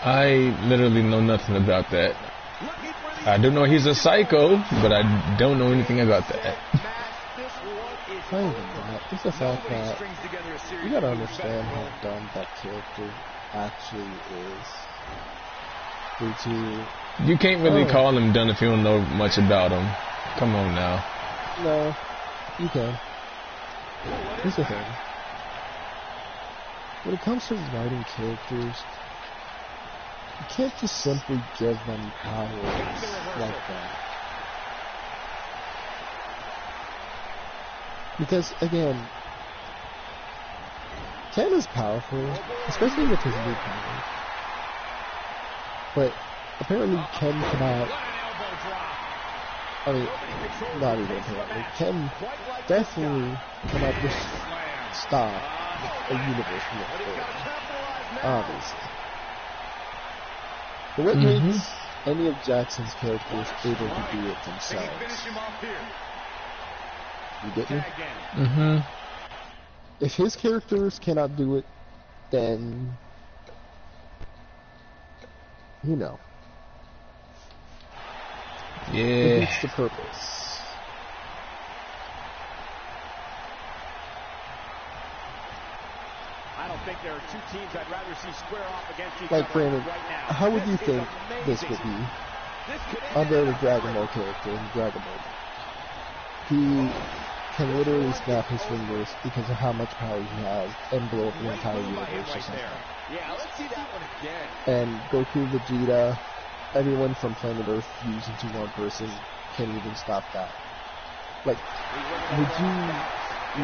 I literally know nothing about that. I do know he's a psycho, but I don't know anything about that.
Not even that. It's the fact that you gotta understand how dumb that character actually is.
You can't really call him dumb if you don't know much about him. Come on now.
No, you can. Here's the thing. When it comes to writing characters, you can't just simply give them powers like that. Because, again, Ken is powerful, especially with his new power. But apparently Ken cannot, I mean, not even apparently, Ken definitely cannot just stop a universe from exploding, obviously. But what makes any of Jackson's characters able to do it themselves? You get me? If his characters cannot do it, then, you know.
Yeah.
It defeats the purpose.
I don't think there are two teams I'd rather see square off against each
like,
other
Brandon,
right now.
how would you think this would be? Under the Dragon Ball character in Dragon Ball. He can literally snap his fingers because of how much power he has and blow up the entire universe or something.
Yeah, let's see that one again.
And Goku, Vegeta, everyone from planet Earth fused into one person can't even stop that. Like, would you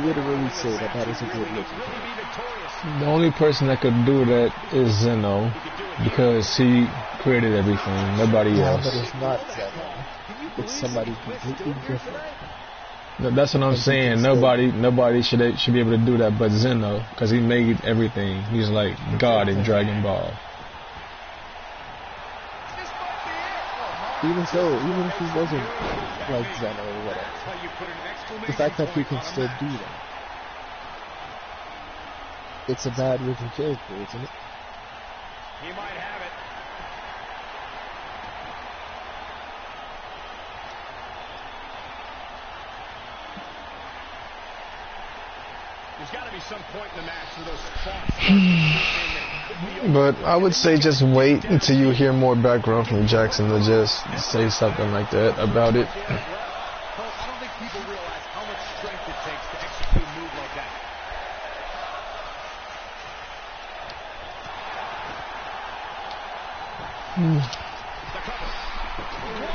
literally say that that is a good looking character.
The only person that could do that is Zeno, because he created everything. Nobody else.
But it's not Zeno. It's somebody completely different.
No, that's what I'm saying. Nobody should be able to do that but Zeno, because he made everything. He's like God in Dragon Ball.
Even so, even if he wasn't like Zeno or whatever, the fact that he can still do that, it's a bad looking character, isn't it?
He might have it. There's got to be some point in the match where those spots.
But I would say just wait until you hear more background from Jackson to just say something like that about it.
I don't think people realize how much strength it takes to execute a move like that.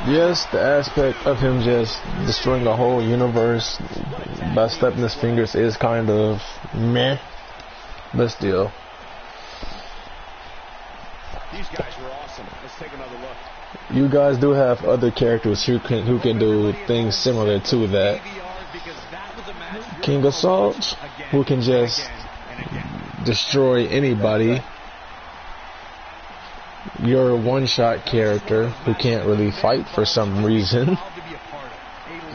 Yes, the aspect of him just destroying the whole universe by stepping his fingers is kind of meh, but still.
These guys were awesome. Let's take another look.
You guys do have other characters who can do things similar to that. King Assault, who can just destroy anybody. Your one-shot character who can't really fight for some reason.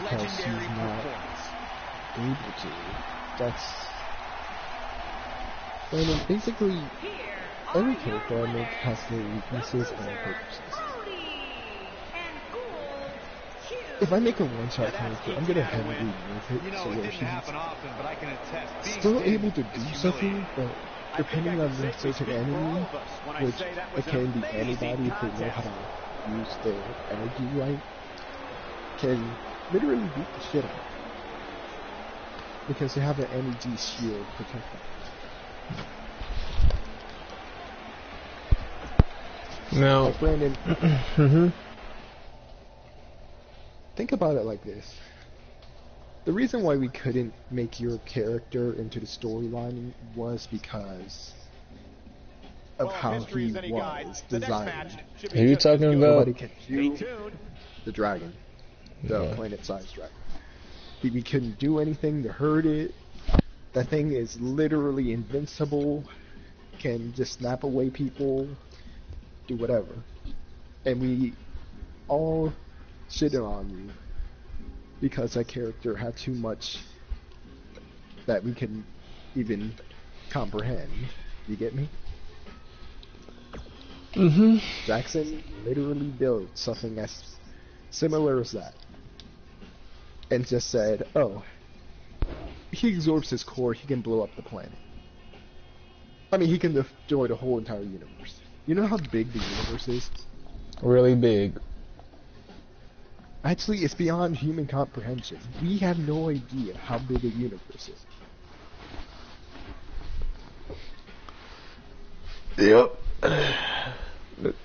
Because he's not able to. That's... I mean, basically, every character I make has their weaknesses and purposes. If I make a one-shot character, I'm gonna heavily nerf it so where she's still able to do something, but depending on the certain enemy, which it can be anybody if they know how to use their energy right, can literally beat the shit out. Because they have an energy shield protecting them.
Now,
like Brandon, think about it like this. The reason why we couldn't make your character into the storyline was because of how he was designed.
are you talking about?
Nobody can do the dragon, the planet-sized dragon. We couldn't do anything to hurt it. That thing is literally invincible, can just snap away people, do whatever. And we all shitted on you because that character had too much that we can even comprehend. You get me? Jackson literally built something as similar as that. And just said, oh, he absorbs his core, he can blow up the planet. I mean, he can destroy the whole entire universe. You know how big the universe is?
Really big.
Actually, it's beyond human comprehension. We have no idea how big a universe is.
Yep.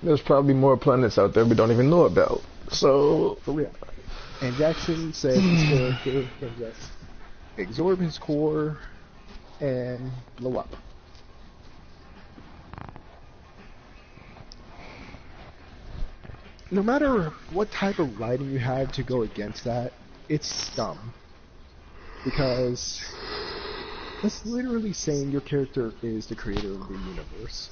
There's probably more planets out there we don't even know about. So,
for real. And Jackson said his character can just absorb his core and blow up. No matter what type of writing you have to go against that, it's dumb. Because that's literally saying your character is the creator of the universe.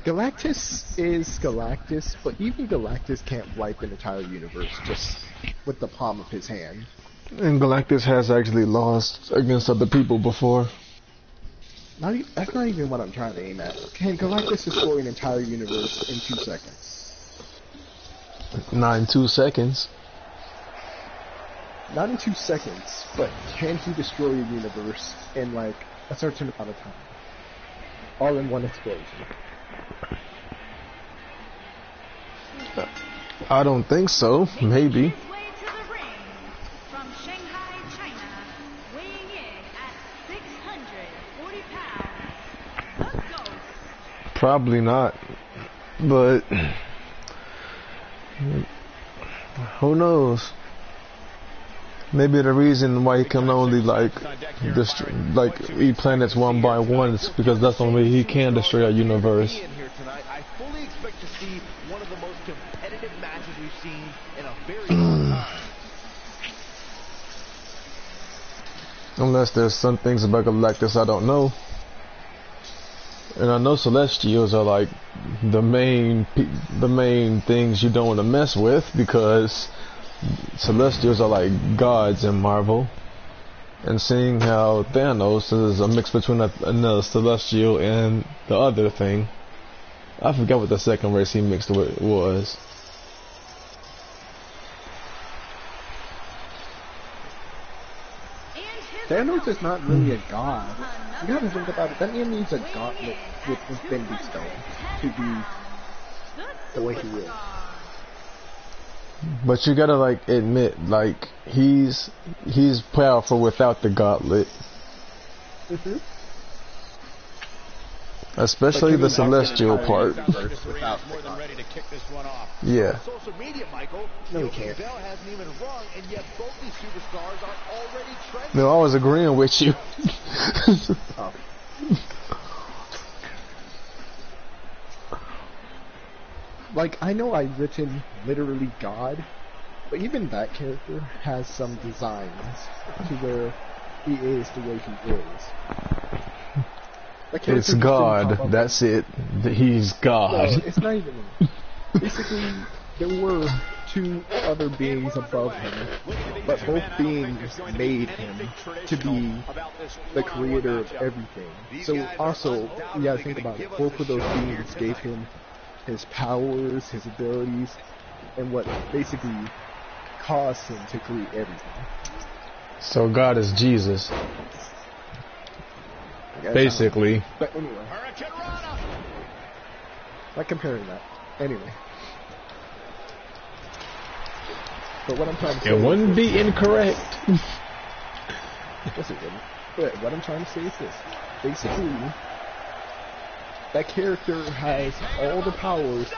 Galactus is Galactus, but even Galactus can't wipe an entire universe just with the palm of his hand.
And Galactus has actually lost against other people before.
That's not even what I'm trying to aim at. Can Galactus destroy an entire universe in 2 seconds?
Not in 2 seconds.
Not in 2 seconds, but can he destroy a universe in like a certain amount of time? All in one explosion.
I don't think so. Maybe. Probably not. But who knows? Maybe the reason why he can only like eat planets one by one is because that's the only way he can destroy our universe.
I fully expect to see one of the most competitive matches we've seen in a very long time.
Unless there's some things about Galactus I don't know. And I know Celestials are like the main things you don't want to mess with, because Celestials are like gods in Marvel. And seeing how Thanos is a mix between another Celestial and the other thing. I forgot what the second race he mixed with was.
Thanos is not really a god. You gotta think about it. That man needs a gauntlet with Infinity Stone to be the way he is.
But you gotta like admit, like he's powerful without the gauntlet. Especially the Celestial part. Yeah.
Social media, Michael.
No, he can't.
Bell hasn't even rung, and yet both these superstars are already trending.
No, I was agreeing with you.
Oh. Like, I know I've written literally God, but even that character has some designs to where he is the way he is.
It's God. That's it. He's God.
No, it's not even. Basically, there were two other beings above him, but both beings made him to be the creator of everything. So also, you gotta think about it. Both of those beings gave him his powers, his abilities, and what basically caused him to create everything.
So God is Jesus. Basically.
But anyway. Not comparing that. Anyway. But what I'm trying to say
it wouldn't be incorrect.
Yes, it wouldn't. But what I'm trying to say is this. Basically, that character has all the powers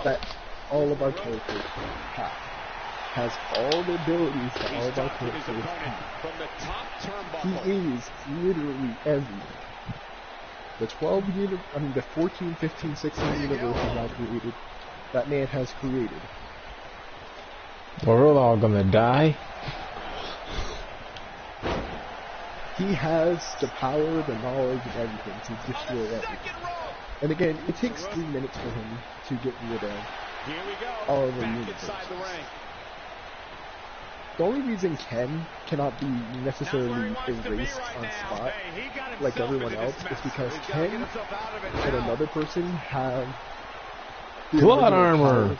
that all of our characters have. Has all the abilities that all of our characters have. He is literally everything. The 14, 15, 16 universes I created, that man has created.
We're all gonna die.
He has the power, the knowledge, and everything to destroy everything. And again, it takes 3 minutes for him to get rid of all of the universes. The only reason Ken cannot be necessarily erased on spot like everyone else is because Ken and another person have the
blood armor.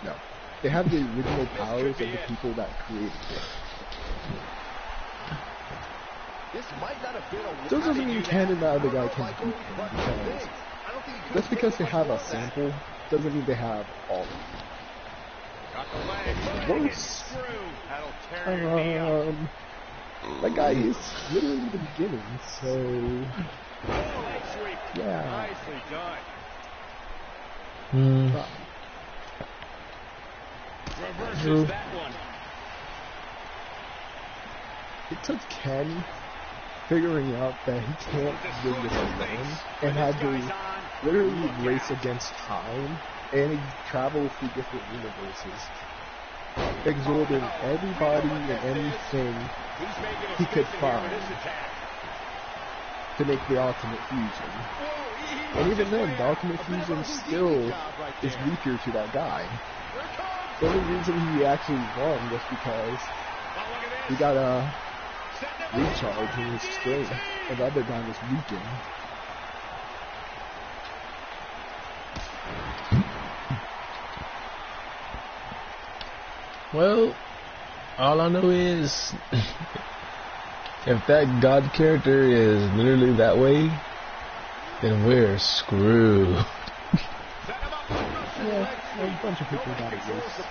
No, they have the original powers of the people that created it. So it doesn't mean Ken and the other guy can beat him, because just because they have a sample doesn't mean they have all of them. Worse. That guy is literally the beginning, so yeah. It took Ken figuring out that he can't win this alone, and had to literally race against time, and he traveled through different universes, absorbing everybody and anything he could find to make the ultimate fusion. And even then, the ultimate fusion still is weaker to that guy. The only reason he actually won was because he got a recharge in his strength, and the other guy was weakened.
Well, all I know is if that God character is literally that way, then we're screwed.
Yeah, a bunch of people got it worse.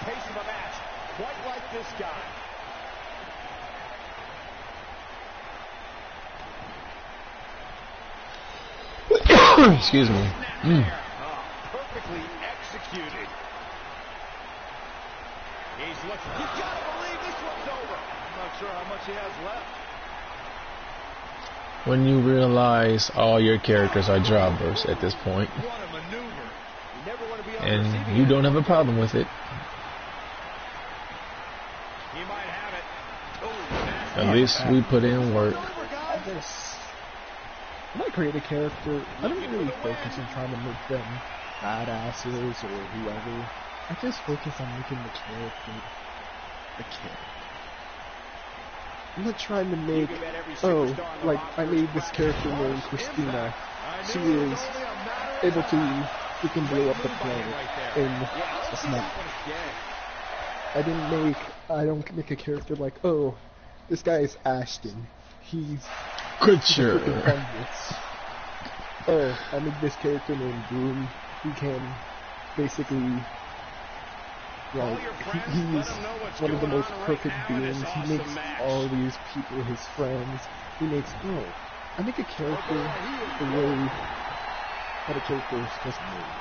Excuse me.
Perfectly executed. He's looking. You've got to believe this one's over.
not sure how much he has left.
When you realize all your characters are jobbers at this point,
What a maneuver. You never want to be on the
and
receiving
you
end.
don't have a problem with it,
He might have it. Oh,
at least we put in work.
When I create a character, I don't really focus on trying to make them badasses or whoever. I just focus on making the character a character. I'm not trying to make, oh, like, I made this character named Christina. She is able to freaking blow up the planet in a snap. I don't make a character like, oh, this guy is Ashton. He's
Kutcher.
freaking fungus. Oh, I made this character named Broom. He can basically, like, he's one of the most perfect beings. He makes all these people his friends. He makes, oh, I make a character the way that a character is just made.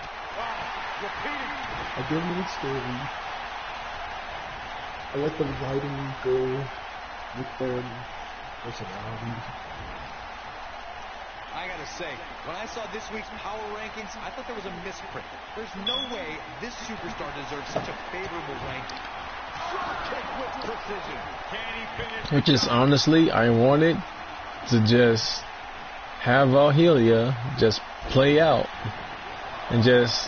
I give him a story. I let the writing go with their personality.
I gotta say, when I saw this week's power rankings, I thought there was a misprint. There's no way this superstar deserves such a favorable ranking. Kick with precision. Can he finish?
Which is honestly, I wanted to just have Valhalla just play out and just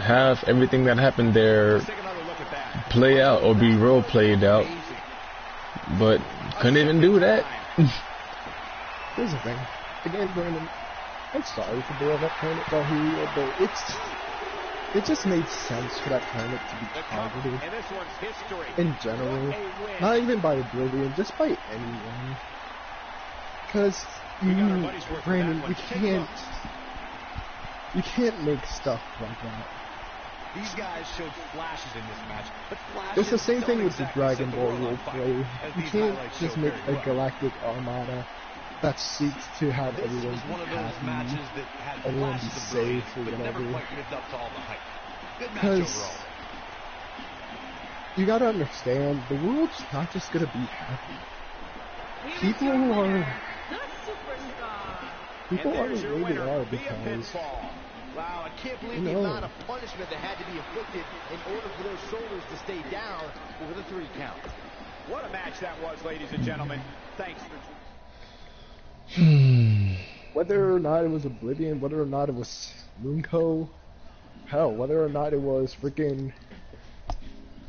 have everything that happened there
Let's take another look at that.
play out or be role played out, but couldn't even do that.
Here's the thing. Again, Brandon, I'm sorry for blowing up Planet Valhalla, but it just made sense for that planet to be targeted
And this one's history.
in general. Not even by Oblivion, just by anyone. Because Brandon, you can't make stuff like that.
These guys showed flashes in this match, but flashes
It's the same thing
don't
with the
exactly
Dragon
set
Ball
world on
roleplay.
fire, as
You
these
can't
highlights
just
show
make
very
a
well.
galactic armada that seeks to have
This
everyone
was
be
one of those
happy,
matches that had
everyone be
flashes of
safe
brilliance,
or
but never
whatever.
quite lived up to all the hype. Good match
Because
overall.
you gotta understand, the world's not just gonna be happy. People
The
are
superstar.
people
And
are
there's
the
your
way they
winner
are
via
because
pinfall.
Wow, I can't believe
You
the
know.
amount of punishment that had to be inflicted in order for those shoulders to stay down with a 3 count.
What a match that was, ladies and gentlemen. Thanks for...
whether or not it was Oblivion, whether or not it was Moonco, hell, whether or not it was freaking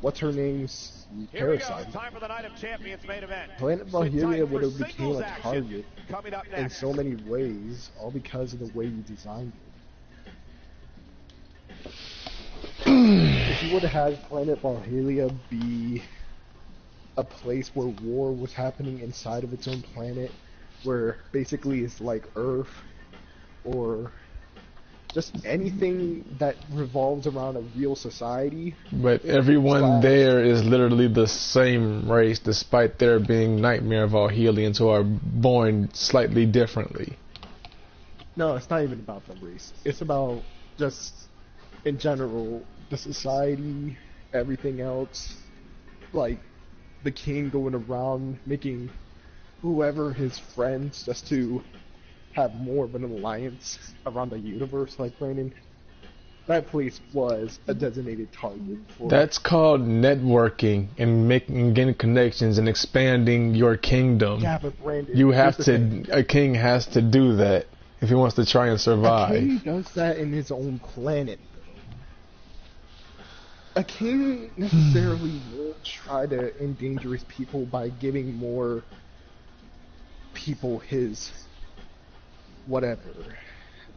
what's her name's
Here we go.
Parasite.
Time for the Night of Champions main event.
Planet
Sit
Valhalla
tight
would
for
have became
singles
a
action.
target
Coming up
in
next.
so many ways, all because of the way you designed it. If you would have had Planet Valhalla be a place where war was happening inside of its own planet, where basically it's like Earth, or just anything that revolves around a real society.
But everyone
Slash.
there is literally the same race, despite there being Nightmare Valhalians who are born slightly differently.
No, it's not even about the race. It's about just, in general, the society, everything else. Like, the king going around making whoever his friends just to have more of an alliance around the universe, like Brandon. That place was a designated target for...
That's called networking and getting connections and expanding your kingdom.
Yeah, but Brandon,
You have
here's the thing.
to, a king has to do that if he wants to try and
A
survive.
king does that in his own planet. A king necessarily won't try to endanger his people by giving more people his whatever.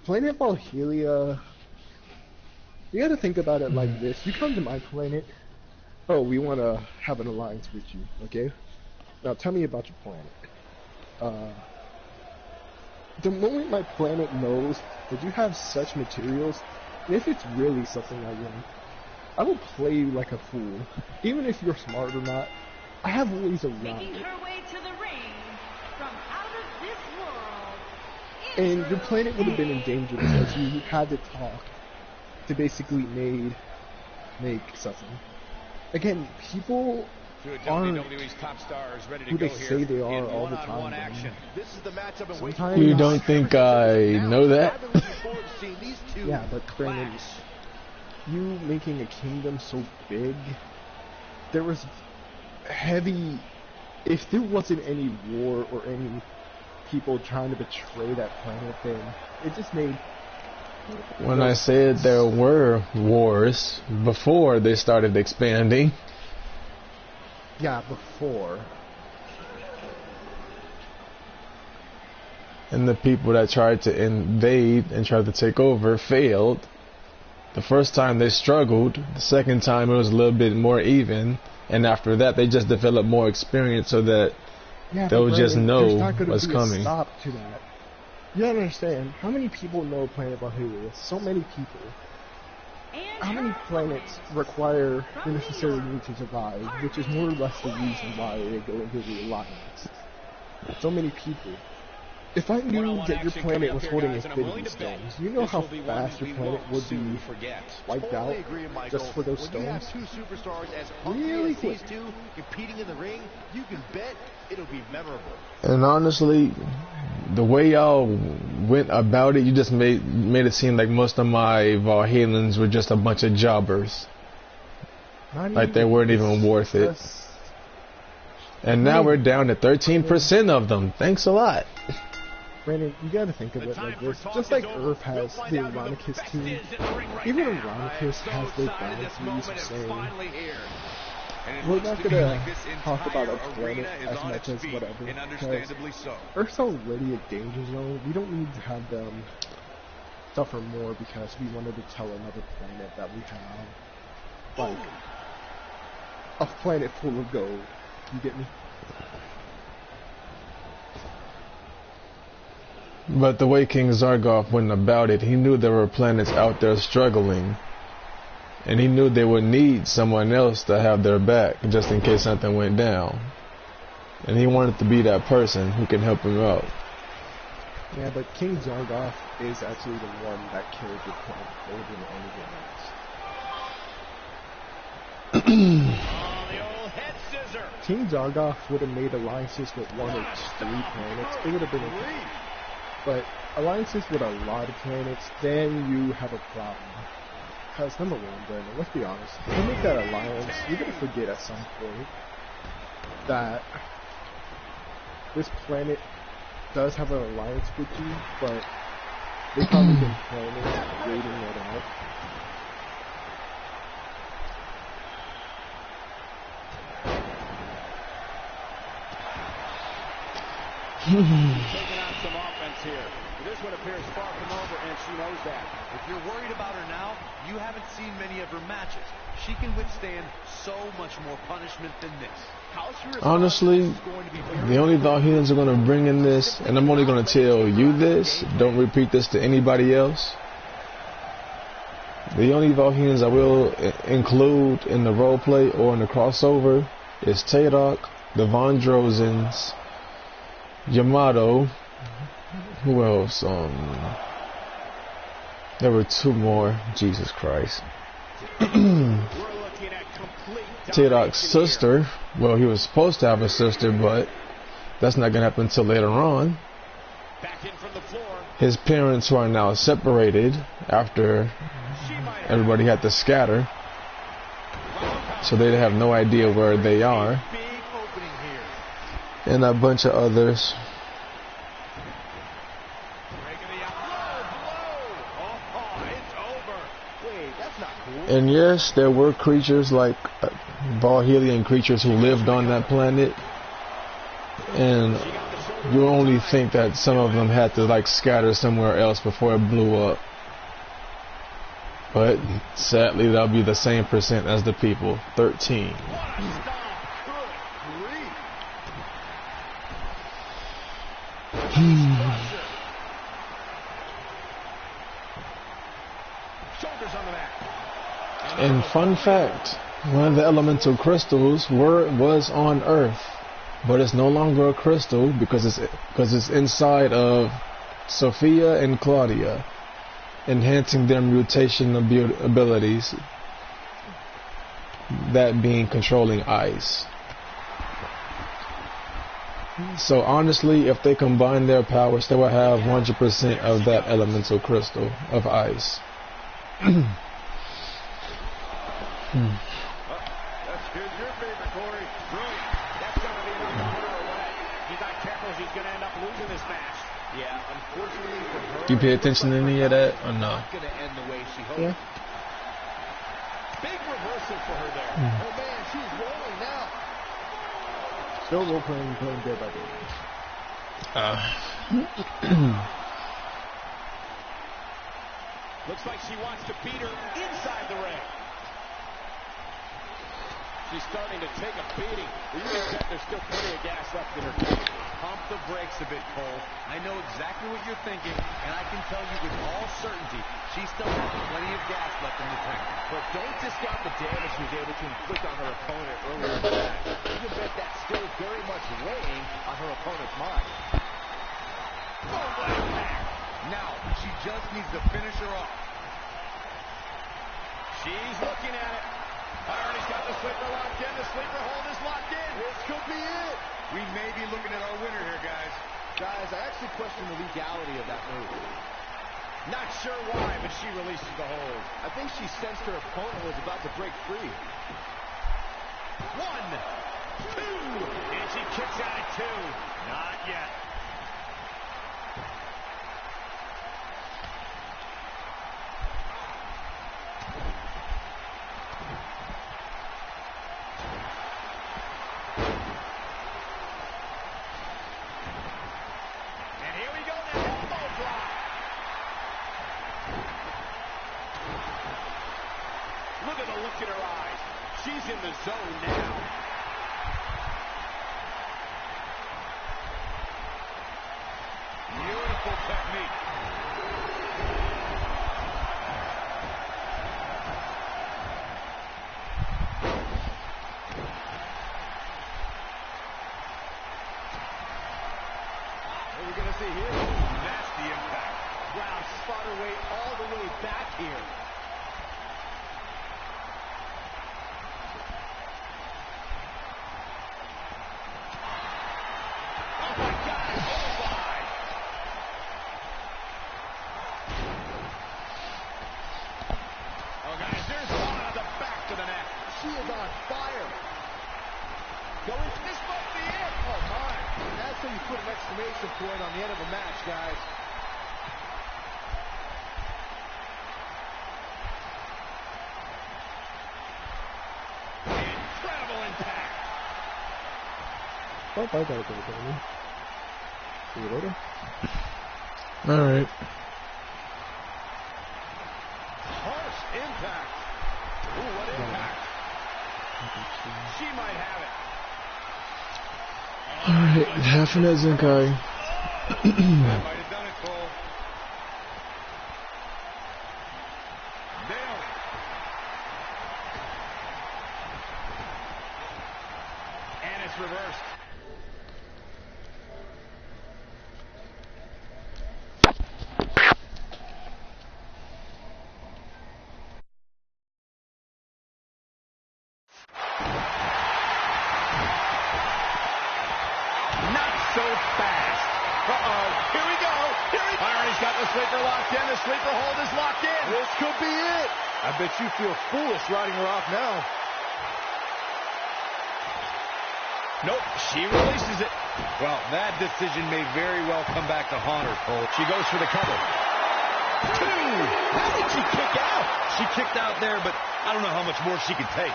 Planet Valhalla, you gotta think about it like this. You come to my planet, oh, we want to have an alliance with you, okay? Now tell me about your planet. The moment my planet knows that you have such materials, and if it's really something I want, I will play you like a fool. Even if you're smart or not, I have ways around
Making
it.
her way to the ring from out of this world.
And your planet would have been in danger because you had to talk to basically make something. Again, people aren't who they say they are all the time. Sometimes
You don't think I know that?
Yeah, but Brandon, you making a kingdom so big, there was heavy. If there wasn't any war or any people trying to betray that planet, then it just made.
When I said there were wars before they started expanding.
Yeah, before.
And the people that tried to invade and tried to take over failed. The first time they struggled, the second time it was a little bit more even, and after that they just developed more experience so that they'll just know what's coming.
Stop to that. You understand, how many people know Planet Valhalla? So many people. How many planets require the necessary need to survive, which is more or less the reason why they go into the Alliance. So many people. If I knew that your planet was holding Infinity Stones, you know how fast your planet would be wiped out just for those stones? Really quick.
Competing in the ring, you can bet it'll be memorable.
And honestly, the way y'all went about it, you just made it seem like most of my Valhallans were just a bunch of jobbers. Like they weren't even worth it. And now we're down to 13% of them. Thanks a lot.
Brandon, you gotta think of it like this. Just like Earth has the Ironicus team, even Ironicus has their balance views of saying, we're not gonna talk about our planet as much as whatever, because Earth's already a danger zone. We don't need to have them suffer more because we wanted to tell another planet that we have, like, a planet full of gold. You get me?
But the way King Zargoth went about it, he knew there were planets out there struggling. And he knew they would need someone else to have their back just in case something went down. And he wanted to be that person who can help him out.
Yeah, but King Zargoth is actually the one that killed your planet more than anything else. King Zargoth would have made alliances with one or three planets. It would have been okay. But alliances with a lot of planets, then you have a problem. Because number one, Brandon, let's be honest, if you make that alliance, you're going to forget at some point that this planet does have an alliance with you, but they've probably been planning, waiting it out.
Taking on some offense here. This one appears far from over, and she knows that.
If you're worried about her now, you haven't seen many of her matches. She can withstand so much more punishment than this.
Honestly, the only Valhallans are going to bring in this, and I'm only going to tell you this, don't repeat this to anybody else. The only Valhallans I will include in the roleplay or in the crossover is Tadok, the Von Drozens, Yamato, who else? There were two more. Jesus Christ. Tadok's sister. Well, he was supposed to have a sister, but that's not going to happen until later on. His parents who are now separated after everybody had to scatter, so they have no idea where they are. And a bunch of others. And yes, there were creatures like Valhalian creatures who lived on that planet, and you only think that some of them had to like scatter somewhere else before it blew up. But sadly, that'll be the same percent as the people, 13. And fun fact, one of the elemental crystals was on Earth, but it's no longer a crystal because it's inside of Sophia and Claudia, enhancing their mutation abilities. That being controlling ice. So honestly, if they combine their powers, they will have 100% of that elemental crystal of ice.
Here's your favorite, Corey. Brilliant. That's going to be enough to put her away. He's not careful, he's going to end up losing this match. Yeah, unfortunately for her.
Do you pay attention to any of that or no?
Not going to end the way she hoped.
Yeah.
Big reversal for her there. Oh man, she's rolling now.
Still role playing day by day.
Looks like she wants to beat her inside the ring. She's starting to take a beating. You can bet there's still plenty of gas left in her tank.
Pump the brakes a bit, Cole. I know exactly what you're thinking, and I can tell you with all certainty, she still has plenty of gas left in the tank.
But don't discount the damage she was able to inflict on her opponent earlier in the match. You can bet that's still very much weighing on her opponent's mind.
Boom, what impact. Now, she just needs to finish her off.
She's looking at it. Irony's got the sleeper locked in. The sleeper hold is locked in. This could be it.
We may be looking at our winner here, guys.
Guys, I actually question the legality of that move. Not sure why, but she releases the hold. I think she sensed her opponent was about to break free. 1, 2, and she kicks out at 2. Not yet. Look at the look in her eyes. She's in the zone now.
Beautiful technique.
What are we going to see here?
Nasty impact.
Wow, she's fought her way all the way back here. She is on fire. Going, this might be it. Oh, my. That's how you put an exclamation point on the end of a match, guys. Incredible impact.
Oh, I gotta go with me. See you later.
Alright.
Harsh impact. Ooh, what impact. She might have it.
Alright, half an Zenkai.
That might have done it, Cole. Nailed it.
And it's reversed. Sleeper locked in. The sleeper hold is locked in. This could be it. I bet you feel foolish riding her off now. Nope, she releases it.
Well, that decision may very well come back to haunt her, Cole.
She goes for the cover. 2. How did she kick out?
She kicked out there, but I don't know how much more she can take.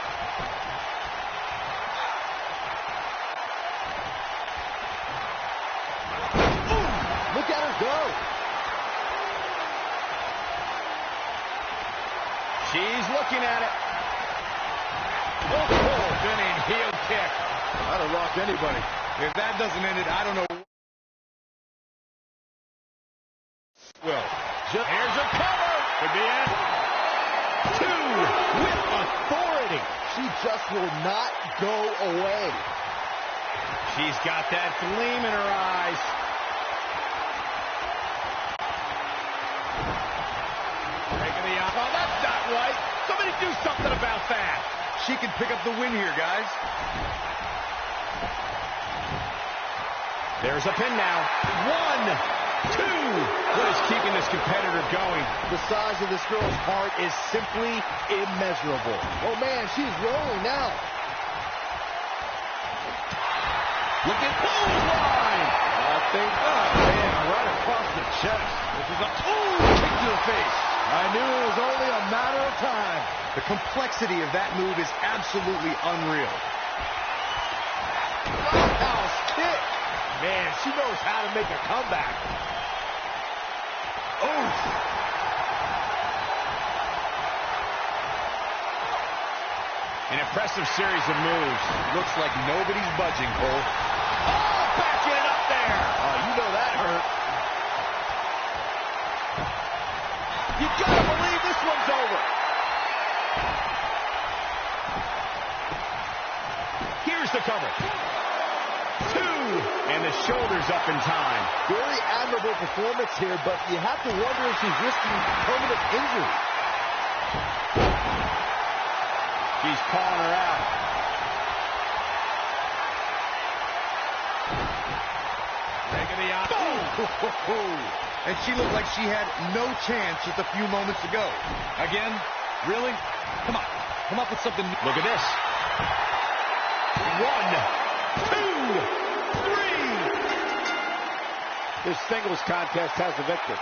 Ooh, look at her go. She's looking at it. Oh, spinning heel kick. That'll rock anybody.
If that doesn't end it, I don't know.
Well, here's a cover. Could be it. 2 with authority. She just will not go away. She's got that gleam in her eyes. Taking the off. Oh, that's not right. Somebody do something about that.
She can pick up the win here, guys. There's a pin now. 1, 2. What is keeping this competitor going?
The size of this girl's heart is simply immeasurable. Oh, man, she's rolling now. Look at clothesline. I think, oh, man, right across the chest. This is a kick to the face. I knew it was only a matter of time.
The complexity of that move is absolutely unreal.
Roundhouse kick. Man, she knows how to make a comeback. Oof.
An impressive series of moves. Looks like nobody's budging, Cole. Oh, backing it up there.
Oh, you know that hurt. You gotta believe this one's over.
Here's the cover. 2, and the shoulders up in time.
Very admirable performance here, but you have to wonder if she's risking permanent injury.
She's calling her out. Taking the out.
And she looked like she had no chance just a few moments ago.
Again? Really? Come on. Come up with something new. Look at this. 1, 2, 3.
This singles contest has a victor.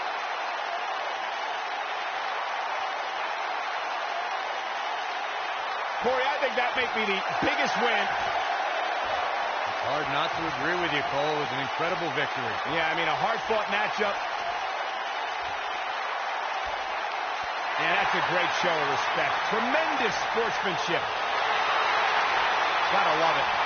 Corey, I think that may be the biggest win.
It's hard not to agree with you, Cole. It was an incredible victory.
Yeah, I mean, a hard-fought matchup. And that's a great show of respect. Tremendous sportsmanship. Gotta love it.